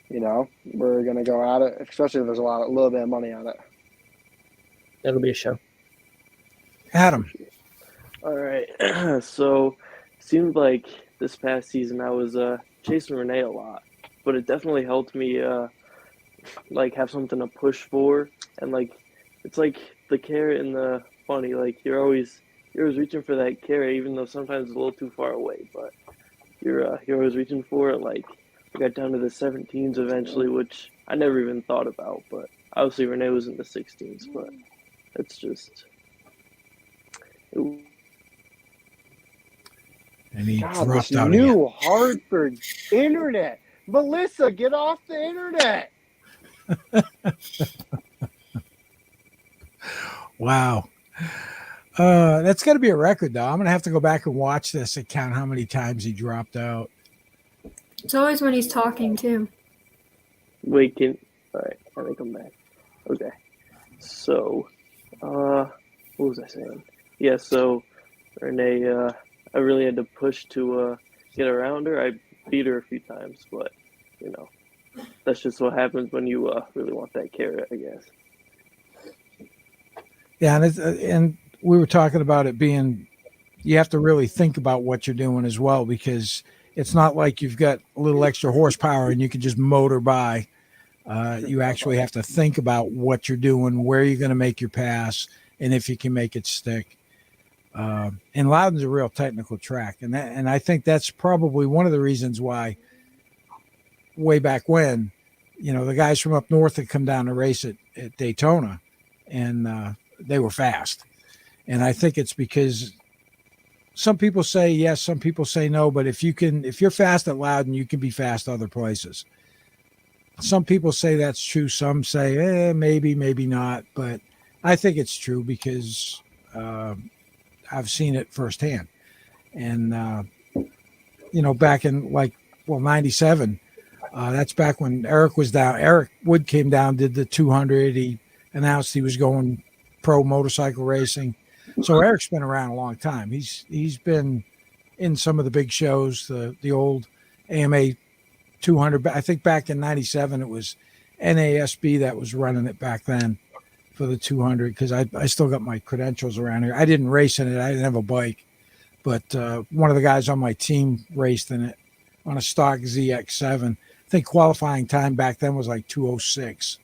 you know, we're going to go at it, especially if there's a little bit of money on it. That'll be a show. Adam. All right. So seemed like this past season I was chasing Renee a lot, but it definitely helped me like have something to push for, and like it's like the carrot and the bunny. Like you're always reaching for that carrot, even though sometimes it's a little too far away. But you're always reaching for it. Like I got down to the 17s eventually, which I never even thought about. But obviously Renee was in the 16s. But it's just. And he God, dropped this out new again. Hartford internet. Melissa, get off the internet. Wow. That's got to be a record, though. I'm going to have to go back and watch this and count how many times he dropped out. It's always when he's talking too. Wait, all right, I think I'm back. Okay. So, what was I saying? Yeah, so Renee, I really had to push to get around her. I beat her a few times, but that's just what happens when you really want that carrot, I guess. Yeah, and we were talking about it being, you have to really think about what you're doing as well, because it's not like you've got a little extra horsepower and you can just motor by. You actually have to think about what you're doing, where you're going to make your pass, and if you can make it stick. And Loudon's a real technical track, and I think that's probably one of the reasons why way back when, the guys from up north had come down to race at Daytona, and they were fast. And I think it's because some people say yes, some people say no, but if you're fast at Loudon, you can be fast other places. Some people say that's true. Some say, maybe, maybe not. But I think it's true because I've seen it firsthand. And, back in 97, that's back when Eric was down. Eric Wood came down, did the 200. He announced he was going pro motorcycle racing. So Eric's been around a long time. He's been in some of the big shows, the old AMA 200. I think back in 97, it was NASB that was running it back then for the 200, because I still got my credentials around here. I didn't race in it. I didn't have a bike, but one of the guys on my team raced in it on a stock ZX7. I think qualifying time back then was like 2:06,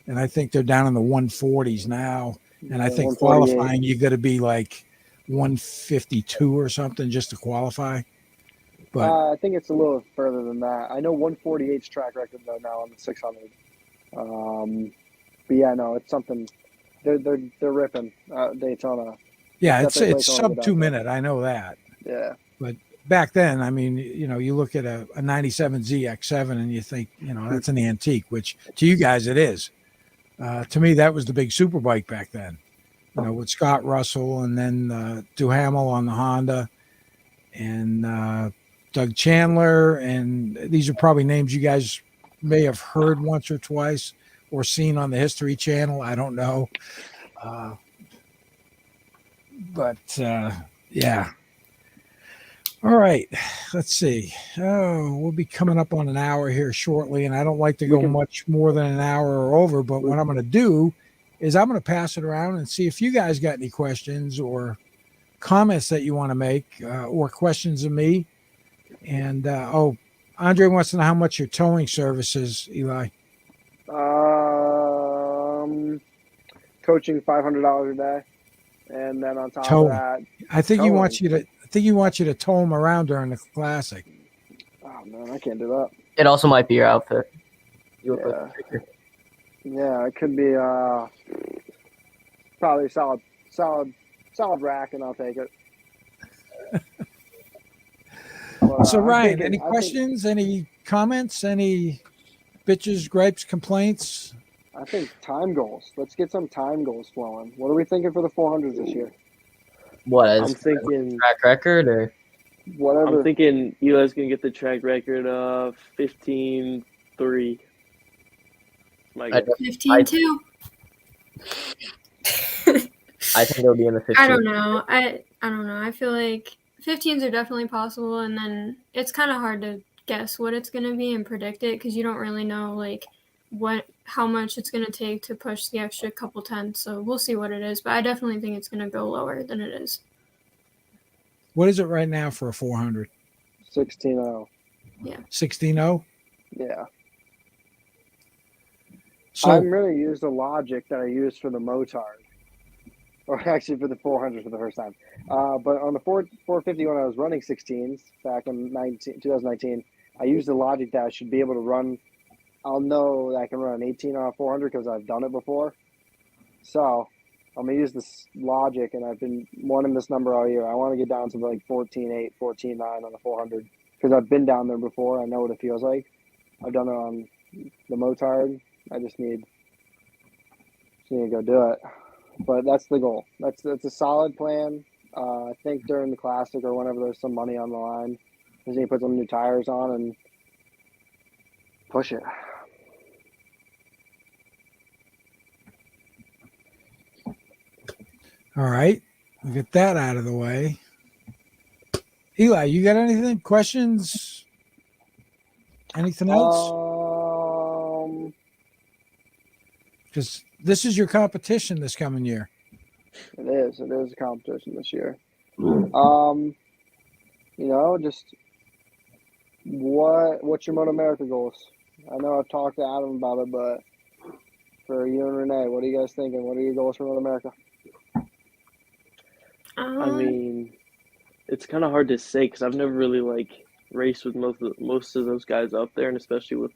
and I think they're down in the 140s now. And I think qualifying, you got to be like 152 or something just to qualify. But I think it's a little further than that. I know 148's track record though now on the 600. But yeah, no, it's something. They're ripping Daytona. Yeah, it's sub 2 minute. I know that. Yeah. But back then, I mean, you look at a 97 ZX7 and you think, that's an antique, which to you guys it is. To me, that was the big super bike back then, with Scott Russell and then Duhamel on the Honda and Doug Chandler. And these are probably names you guys may have heard once or twice or seen on the History Channel. I don't know. But yeah. All right. Let's see. Oh, we'll be coming up on an hour here shortly, and I don't like to go much more than an hour or over, but what I'm going to do is I'm going to pass it around and see if you guys got any questions or comments that you want to make or questions of me. And, Andre wants to know how much your towing service is, Eli. Coaching $500 a day. And then on top Towing. of that, I think he wants you to tow him around during the classic. Oh man, I can't do that. It also might be your outfit. Yeah, it could be probably solid rack, and I'll take it. But, so Ryan, any questions, any comments, any bitches, gripes, complaints? I think time goals. Let's get some time goals flowing. What are we thinking for the 400s this year? What is I'm thinking track record or whatever? I'm thinking Eli's gonna get the track record of 15-3. 15-2. I think it'll be in the 15. I don't know. I don't know. I feel like 15s are definitely possible, and then it's kind of hard to guess what it's going to be and predict it because you don't really know how much it's going to take to push the extra couple tenths. So we'll see what it is, but I definitely think it's going to go lower than it is. What is it right now for a 400? 16.0. Yeah. 16.0? Yeah. So I'm really used the logic that I used for the Motard, or actually for the 400 for the first time. But on the 450 when I was running 16s back in 2019, I used the logic that I should be able to run. I'll know that I can run an 18 on a 400 because I've done it before. So I'm going to use this logic, and I've been wanting this number all year. I want to get down to like 14.8, 14.9 on the 400 because I've been down there before. I know what it feels like. I've done it on the Motard. I just need to go do it. But that's the goal. That's a solid plan. I think during the Classic or whenever there's some money on the line, I just need to put some new tires on and push it. All right. We'll get that out of the way. Eli, you got anything? Questions? Anything else? Because this is your competition this coming year. It is a competition this year. Just what's your Moto America goals? I know I've talked to Adam about it, but for you and Renee, what are you guys thinking? What are your goals for Moto America? I mean, it's kind of hard to say because I've never really raced with most of those guys up there, and especially with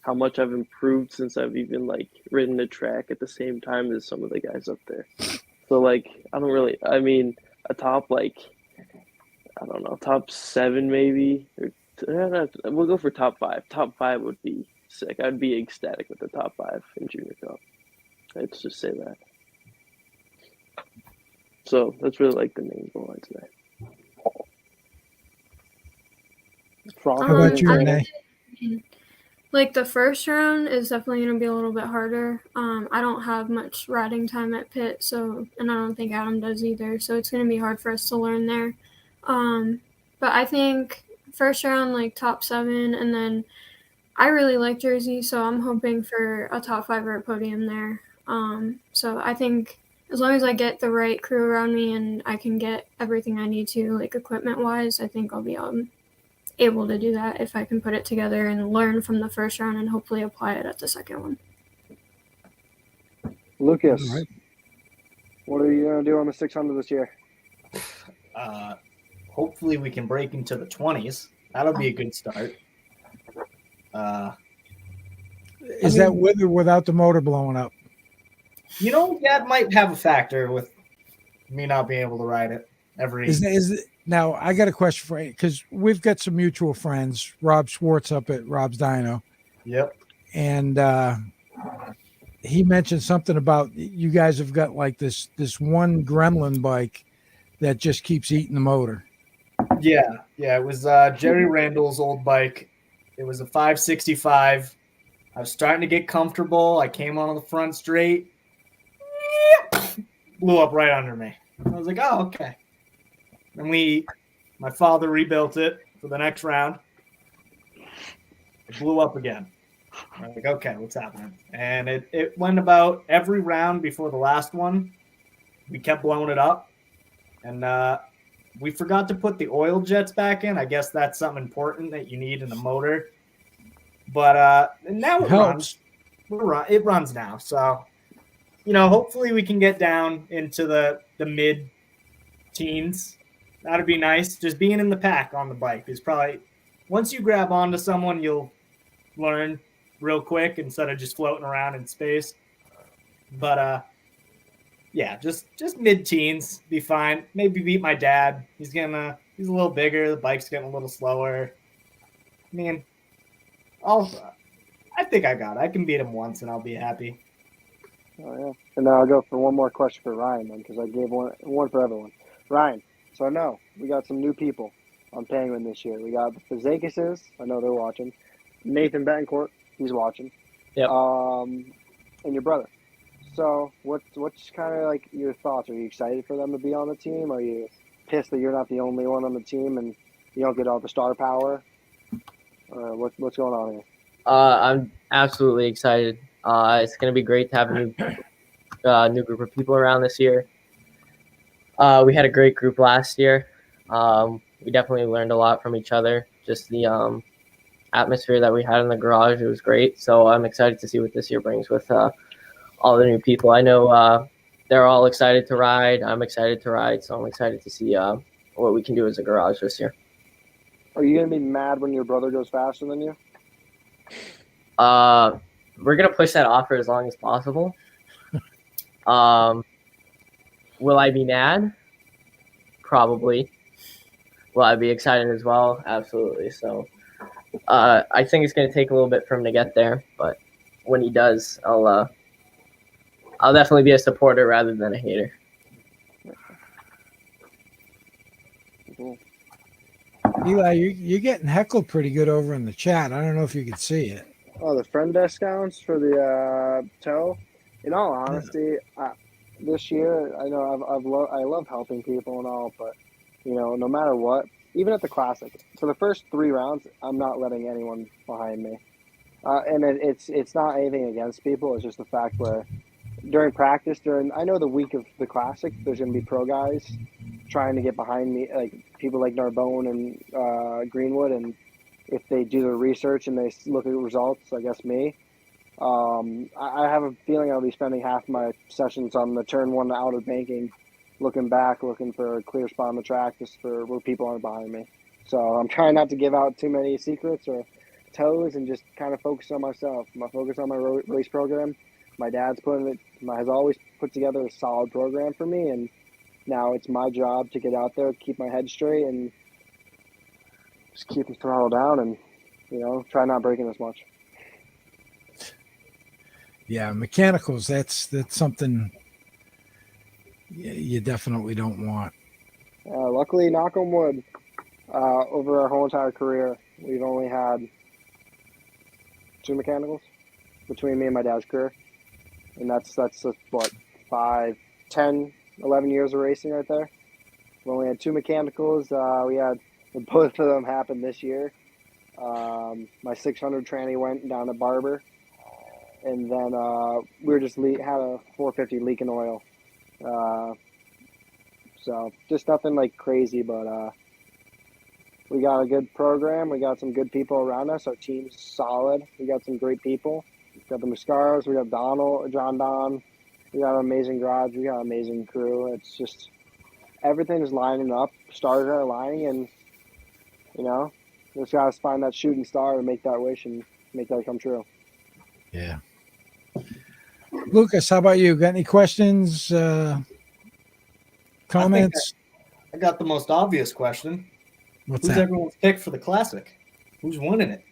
how much I've improved since I've even ridden the track at the same time as some of the guys up there. So I don't really. I mean, a top I don't know, top 7 maybe. We'll go for top 5. Top 5 would be sick. I'd be ecstatic with the top 5 in Junior Cup. Let's just say that. So that's really the main goal I'd say. How about you, Renee? The first round is definitely going to be a little bit harder. I don't have much riding time at pit, and I don't think Adam does either. So it's going to be hard for us to learn there. But I think first round, top 7, and then I really like Jersey, so I'm hoping for a top 5 or a podium there. So I think as long as I get the right crew around me and I can get everything I need to, equipment-wise, I think I'll be able to do that if I can put it together and learn from the first round and hopefully apply it at the second one. Lukas, All right. What are you going to do on the 600 this year? Hopefully we can break into the 20s. That'll be a good start. Is that with or without the motor blowing up? That might have a factor with me not being able to ride it Now, I got a question for you because we've got some mutual friends, Rob Schwartz up at Rob's Dyno. Yep. And he mentioned something about you guys have got this one gremlin bike that just keeps eating the motor. Yeah. It was Jerry Randall's old bike. It was a 565. I was starting to get comfortable. I came on the front straight. Blew up right under me. I was like, oh, okay. And my father rebuilt it for the next round. It blew up again. I'm like, okay, what's happening? And it went about every round before the last one. We kept blowing it up. And we forgot to put the oil jets back in. I guess that's something important that you need in the motor. But now it runs. It runs now. So, hopefully we can get down into the mid-teens. That'd be nice. Just being in the pack on the bike is probably, once you grab onto someone, you'll learn real quick instead of just floating around in space. But yeah, just mid-teens be fine. Maybe beat my dad. He's a little bigger. The bike's getting a little slower. I mean, I think I got it. I can beat him once and I'll be happy. Oh yeah. And now I'll go for one more question for Ryan then, because I gave one for everyone. Ryan. So I know we got some new people on Penguin this year. We got the Fazakeses. I know they're watching. Nathan Betancourt, he's watching. Yep. And your brother. So what's kind of your thoughts? Are you excited for them to be on the team? Are you pissed that you're not the only one on the team and you don't get all the star power? Or what's going on here? I'm absolutely excited. It's going to be great to have a new group of people around this year. We had a great group last year. We definitely learned a lot from each other. Just the atmosphere that we had in the garage, it was great. So I'm excited to see what this year brings with all the new people. I know they're all excited to ride. I'm excited to ride. So I'm excited to see what we can do as a garage this year. Are you going to be mad when your brother goes faster than you? We're going to push that off for as long as possible. Will I be mad? Probably. Will I be excited as well? Absolutely. So I think it's going to take a little bit for him to get there, but when he does, I'll definitely be a supporter rather than a hater. Cool. Eli, you're getting heckled pretty good over in the chat. I don't know if you can see it. Oh, the friend discounts for the toe. In all honesty, this year I know I love helping people and all, but no matter what, even at the classic, for the first 3 rounds, I'm not letting anyone behind me. And it's not anything against people. It's just the fact where during practice, I know the week of the classic, there's going to be pro guys trying to get behind me, like people like Narbonne and Greenwood, and if they do their research and they look at the results, I guess me. I have a feeling I'll be spending half my sessions on the turn one out of banking, looking back, looking for a clear spot on the track, just for where people aren't behind me. So I'm trying not to give out too many secrets or toes, and just kind of focus on myself. My focus on my race program. My dad's has always put together a solid program for me, and now it's my job to get out there, keep my head straight, and just keep the throttle down, and try not breaking as much. Yeah, mechanicals. That's something you definitely don't want. Luckily, knock on wood, over our whole entire career, we've only had 2 mechanicals between me and my dad's career, and that's what 5, 10, 11 years of racing right there. We only had 2 mechanicals. We had both of them happened this year. My 600 tranny went down to Barber, and then we were just had a 450 leaking oil. So just nothing like crazy, but we got a good program. We got some good people around us. Our team's solid. We got some great people. We got the Muscaros. We got John Don. We got an amazing garage. We got an amazing crew. It's just everything's lining up. Stars are aligning, and just got to find that shooting star and make that wish and make that come true. Yeah. Lukas, how about you? Got any questions, comments? I got the most obvious question. What's Who's that? everyone's pick for the classic? Who's winning it?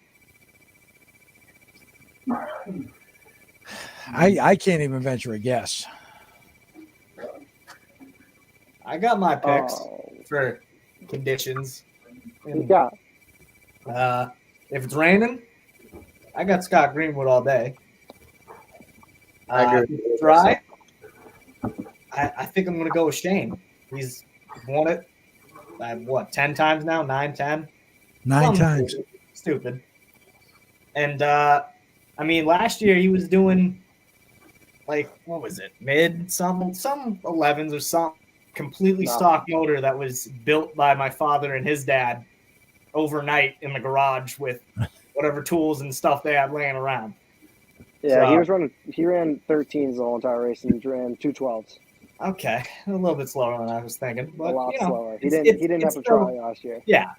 I can't even venture a guess. I got my picks for conditions. You got If it's raining, I got Scott Greenwood all day. I agree. If it's dry, I think I'm going to go with Shane. He's won it, 10 times now? 9, 10? 9 times. Stupid. And, last year he was doing, what was it? Some 11s or something. Completely stock motor that was built by my father and his dad overnight in the garage with whatever tools and stuff they had laying around. Yeah, he ran 13s the whole entire race and ran 2 12s. Okay, a little bit slower than I was thinking, but a lot slower. He didn't have to try last year. Yeah,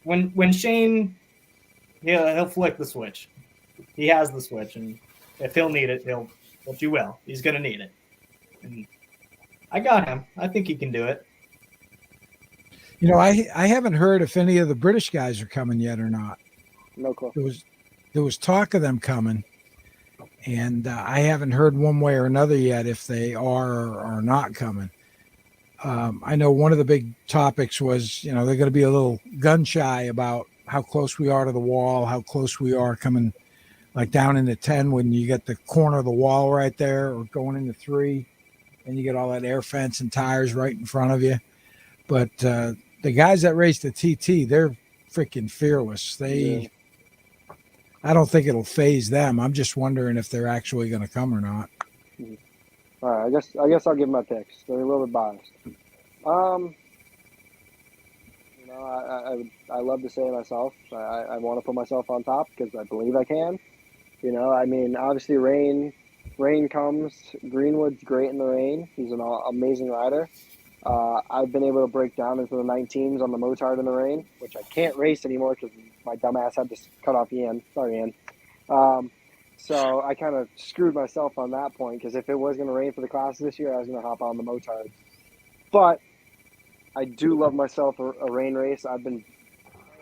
when Shane, he'll flick the switch. He has the switch, and if he'll need it, he's gonna need it. And I got him. I think he can do it. I haven't heard if any of the British guys are coming yet or not. No clue. There was talk of them coming, and I haven't heard one way or another yet if they are or are not coming. I know one of the big topics was, they're going to be a little gun shy about how close we are to the wall, how close we are coming like down into 10 when you get the corner of the wall right there, or going into 3, and you get all that air fence and tires right in front of you. But the guys that race the TT, they're freaking fearless. I don't think it'll phase them. I'm just wondering if they're actually going to come or not. All right, I guess I'll give my picks. They're a little bit biased. I love to say it myself. I want to put myself on top because I believe I can. Obviously rain comes. Greenwood's great in the rain. He's an amazing rider. I've been able to break down into the 19s on the motard in the rain, which I can't race anymore because my dumbass had to cut off Ian. Sorry, Ian. So I kind of screwed myself on that point because if it was going to rain for the class this year, I was going to hop on the motard. But I do love myself a rain race. I've been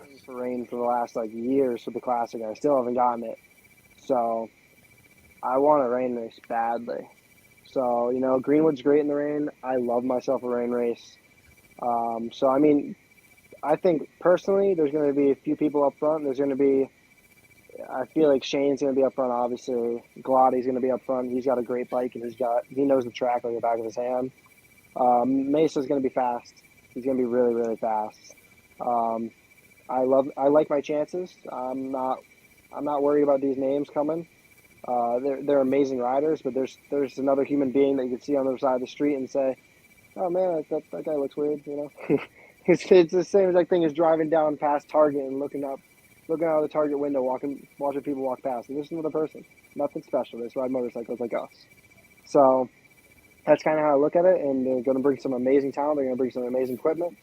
praying for rain for the last years for the classic, and I still haven't gotten it. So I want a rain race badly. So, Greenwood's great in the rain. I love myself a rain race. I think personally there's going to be a few people up front. There's going to be I feel like Shane's going to be up front, obviously. Glotty's going to be up front. He's got a great bike, and he knows the track like the back of his hand. Mesa's going to be fast. He's going to be really, really fast. I like my chances. I'm not worried about these names coming. They're amazing riders, but there's another human being that you can see on the other side of the street and say, oh man, that guy looks weird, you know. it's the same exact thing as driving down past Target and looking out of the Target window, watching people walk past. And there's another person, nothing special. They just ride motorcycles like us. So that's kind of how I look at it. And they're going to bring some amazing talent. They're going to bring some amazing equipment,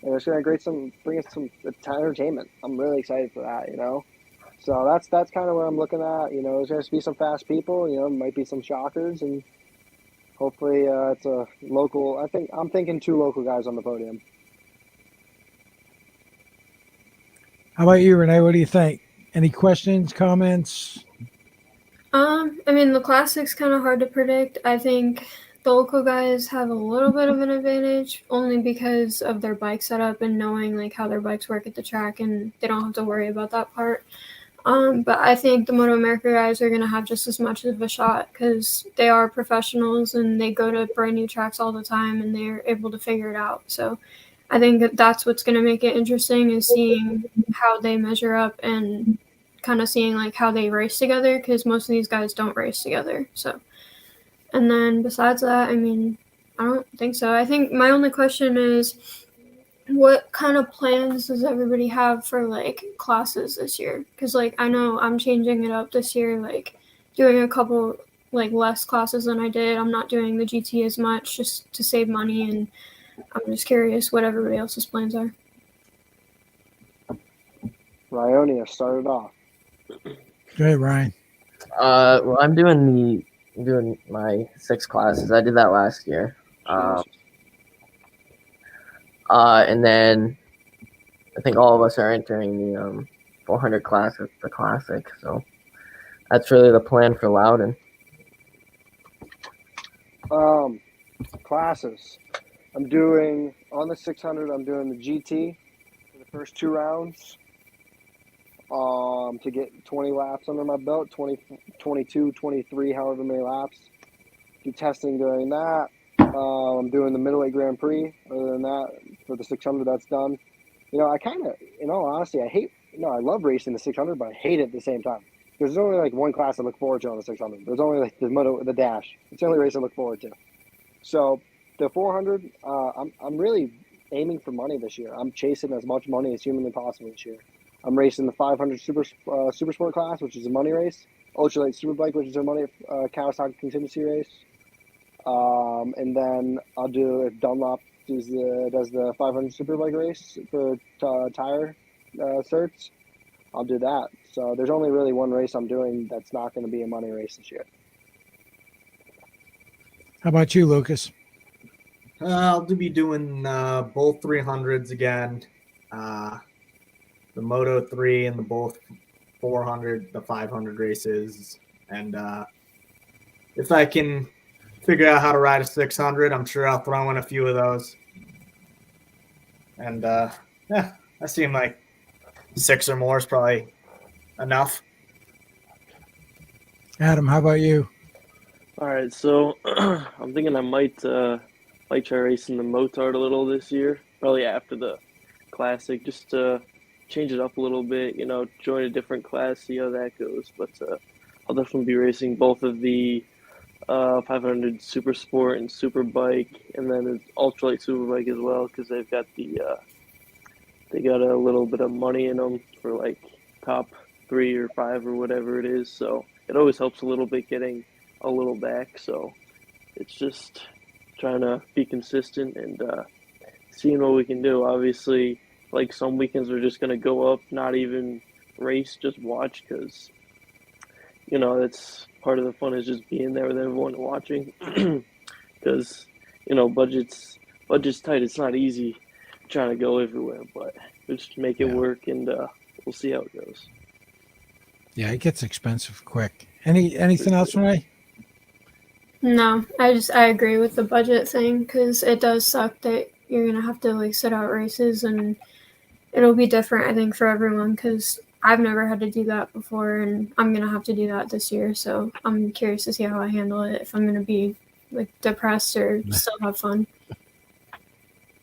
and it's going to bring us some entertainment. I'm really excited for that, you know. So that's kind of what I'm looking at. You know, there's going to be some fast people. You know, might be some shockers, and hopefully it's a local. I'm thinking 2 local guys on the podium. How about you, Renee? What do you think? Any questions, comments? I mean, the classic's kind of hard to predict. I think the local guys have a little bit of an advantage only because of their bike setup and knowing like how their bikes work at the track, and they don't have to worry about that part. But I think the Moto America guys are going to have just as much of a shot because they are professionals and they go to brand new tracks all the time and they're able to figure it out. So I think that's what's going to make it interesting is seeing how they measure up and kind of seeing like how they race together because most of these guys don't race together. So, and then besides that, I mean, I don't think so. I think my only question is what kind of plans does everybody have for like classes this year? Because like I know I'm changing it up this year, like doing a couple like less classes than I did. I'm not doing the GT as much just to save money, and I'm just curious what everybody else's plans are. Ryonia started off. Go ahead, Ryan. Well, I'm doing my 6 classes. I did that last year. And then I think all of us are entering the 400 class at the Classic. So that's really the plan for Loudon. Classes. I'm doing on the 600. I'm doing the GT for the first 2 rounds. To get 20 laps under my belt, 20, 22, 23, however many laps. Do testing during that. I'm doing the middleweight Grand Prix. Other than that, for the 600, that's done. You know, I kind of, in all honesty, I love racing the 600, but I hate it at the same time. There's only like one class I look forward to on the 600. There's only like the dash. It's the only race I look forward to. So the 400, I'm really aiming for money this year. I'm chasing as much money as humanly possible this year. I'm racing the 500 super sport class, which is a money race. Ultralight Superbike, which is a money Kawasaki contingency race. And then I'll do if Dunlop does the 500 Superbike race for tire certs. I'll do that. So there's only really one race I'm doing that's not going to be a money race this year. How about you, Lukas? I'll be doing both 300s again. The Moto 3 and the both 400, the 500 races. And if I can figure out how to ride a 600, I'm sure I'll throw in a few of those. And yeah, I seem like 6 or more is probably enough. Adam, how about you? All right, so I'm thinking I might try racing the Motard a little this year, probably after the Classic, just to change it up a little bit, you know, join a different class, see how that goes. But I'll definitely be racing both of the 500 Super Sport and Super Bike, and then an Ultralight Super Bike as well, because they've got they got a little bit of money in them for like top 3 or 5 or whatever it is. So it always helps a little bit getting a little back. So it's just trying to be consistent and seeing what we can do. Obviously, like some weekends we're just going to go up, not even race, just watch, because, you know, that's part of the fun is just being there with everyone and watching. Because, you know, budget's tight. It's not easy trying to go everywhere, but we'll just make it work, and we'll see how it goes. Yeah, it gets expensive quick. Anything else, Renee? No, I agree with the budget thing because it does suck that you're going to have to like sit out races, and it'll be different, I think, for everyone because I've never had to do that before, and I'm gonna have to do that this year. So I'm curious to see how I handle it. If I'm gonna be like depressed or still have fun.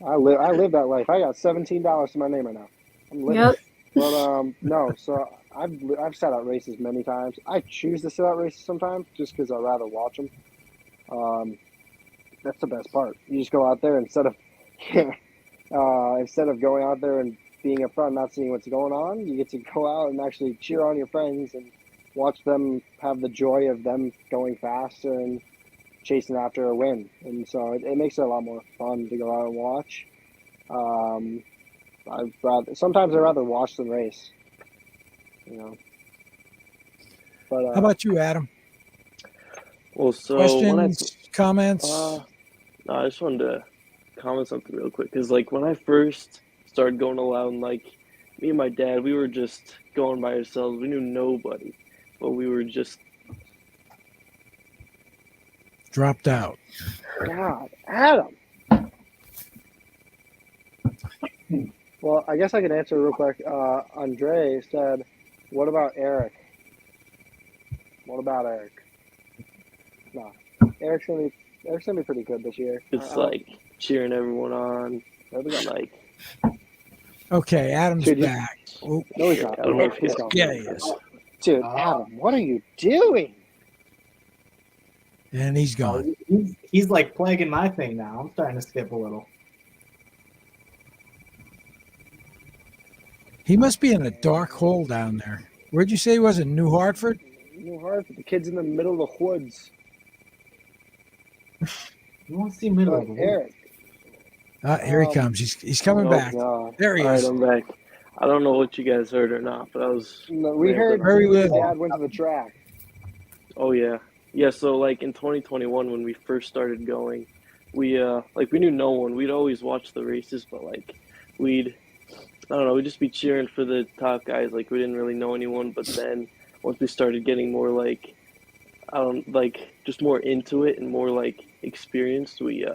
I live that life. I got $17 to my name right now. I'm living. Yep. But no. So I've sat out races many times. I choose to sit out races sometimes just because I'd rather watch them. That's the best part. You just go out there instead of going out there and being up front, not seeing what's going on. You get to go out and actually cheer on your friends and watch them have the joy of them going faster and chasing after a win. And so it makes it a lot more fun to go out and watch. Sometimes I'd rather watch than race. You know. But How about you, Adam? Well, so Questions, comments? no, I just wanted to comment something real quick because, like, when I first started going allowed, and, like, me and my dad, we were just going by ourselves. We knew nobody, but we were just Dropped out. God, Adam. Well, I guess I can answer real quick. Andre said, "What about Eric? What about Eric?" No, Eric's gonna be pretty good this year. just like cheering everyone on. Like, Okay, Adam's Dude, back. Oh, no, he's not. I don't know if He's he's gone. yeah, he is. Dude, Adam, what are you doing? And he's gone. He's like plaguing my thing now. I'm starting to skip a little. He must be in a dark hole down there. Where'd you say he was? In New Hartford? New Hartford, the kid's in the middle of the woods. You won't see middle But of the week. Eric, Here he comes. He's coming Oh, back. God. There he all right, is. I'm back. I don't know what you guys heard or not, but I was. No, we heard Very your little. dad went to the track. Oh yeah, yeah. So like in 2021, when we first started going, we knew no one. We'd always watch the races, but like we'd we'd just be cheering for the top guys. Like we didn't really know anyone, but then once we started getting more like just more into it and more like experienced, we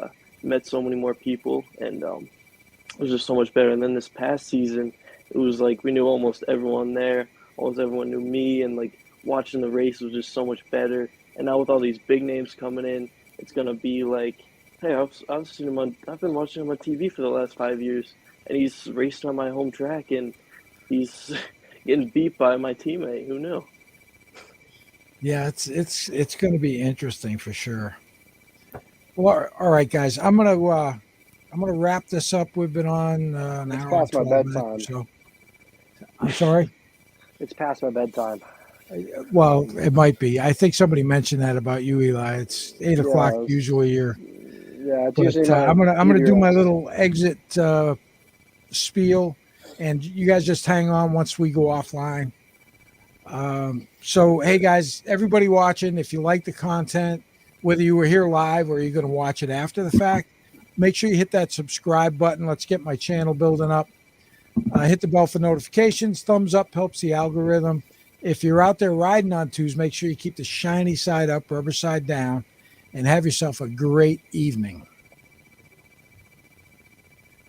met so many more people, and it was just so much better. And then this past season, it was like we knew almost everyone there. Almost everyone knew me, and like watching the race was just so much better. And now with all these big names coming in, it's gonna be like, hey, I've seen him I've been watching him on TV for the last 5 years, and he's racing on my home track, and he's getting beat by my teammate. Who knew? Yeah, it's going to be interesting for sure. Well, all right, guys. I'm gonna wrap this up. We've been on an It's hour and past my 12 minutes bedtime. or so. I'm sorry. It's past my bedtime. Well, it might be. I think somebody mentioned that about you, Eli. It's 8 o'clock it's- usually. You're. Yeah, it's But usually my I'm gonna do my 8-year-olds. little exit spiel, and you guys just hang on once we go offline. So hey guys, everybody watching, if you like the content, whether you were here live or you're going to watch it after the fact, make sure you hit that subscribe button. Let's get my channel building up. Hit the bell for notifications. Thumbs up helps the algorithm. If you're out there riding on twos, make sure you keep the shiny side up, rubber side down, and have yourself a great evening.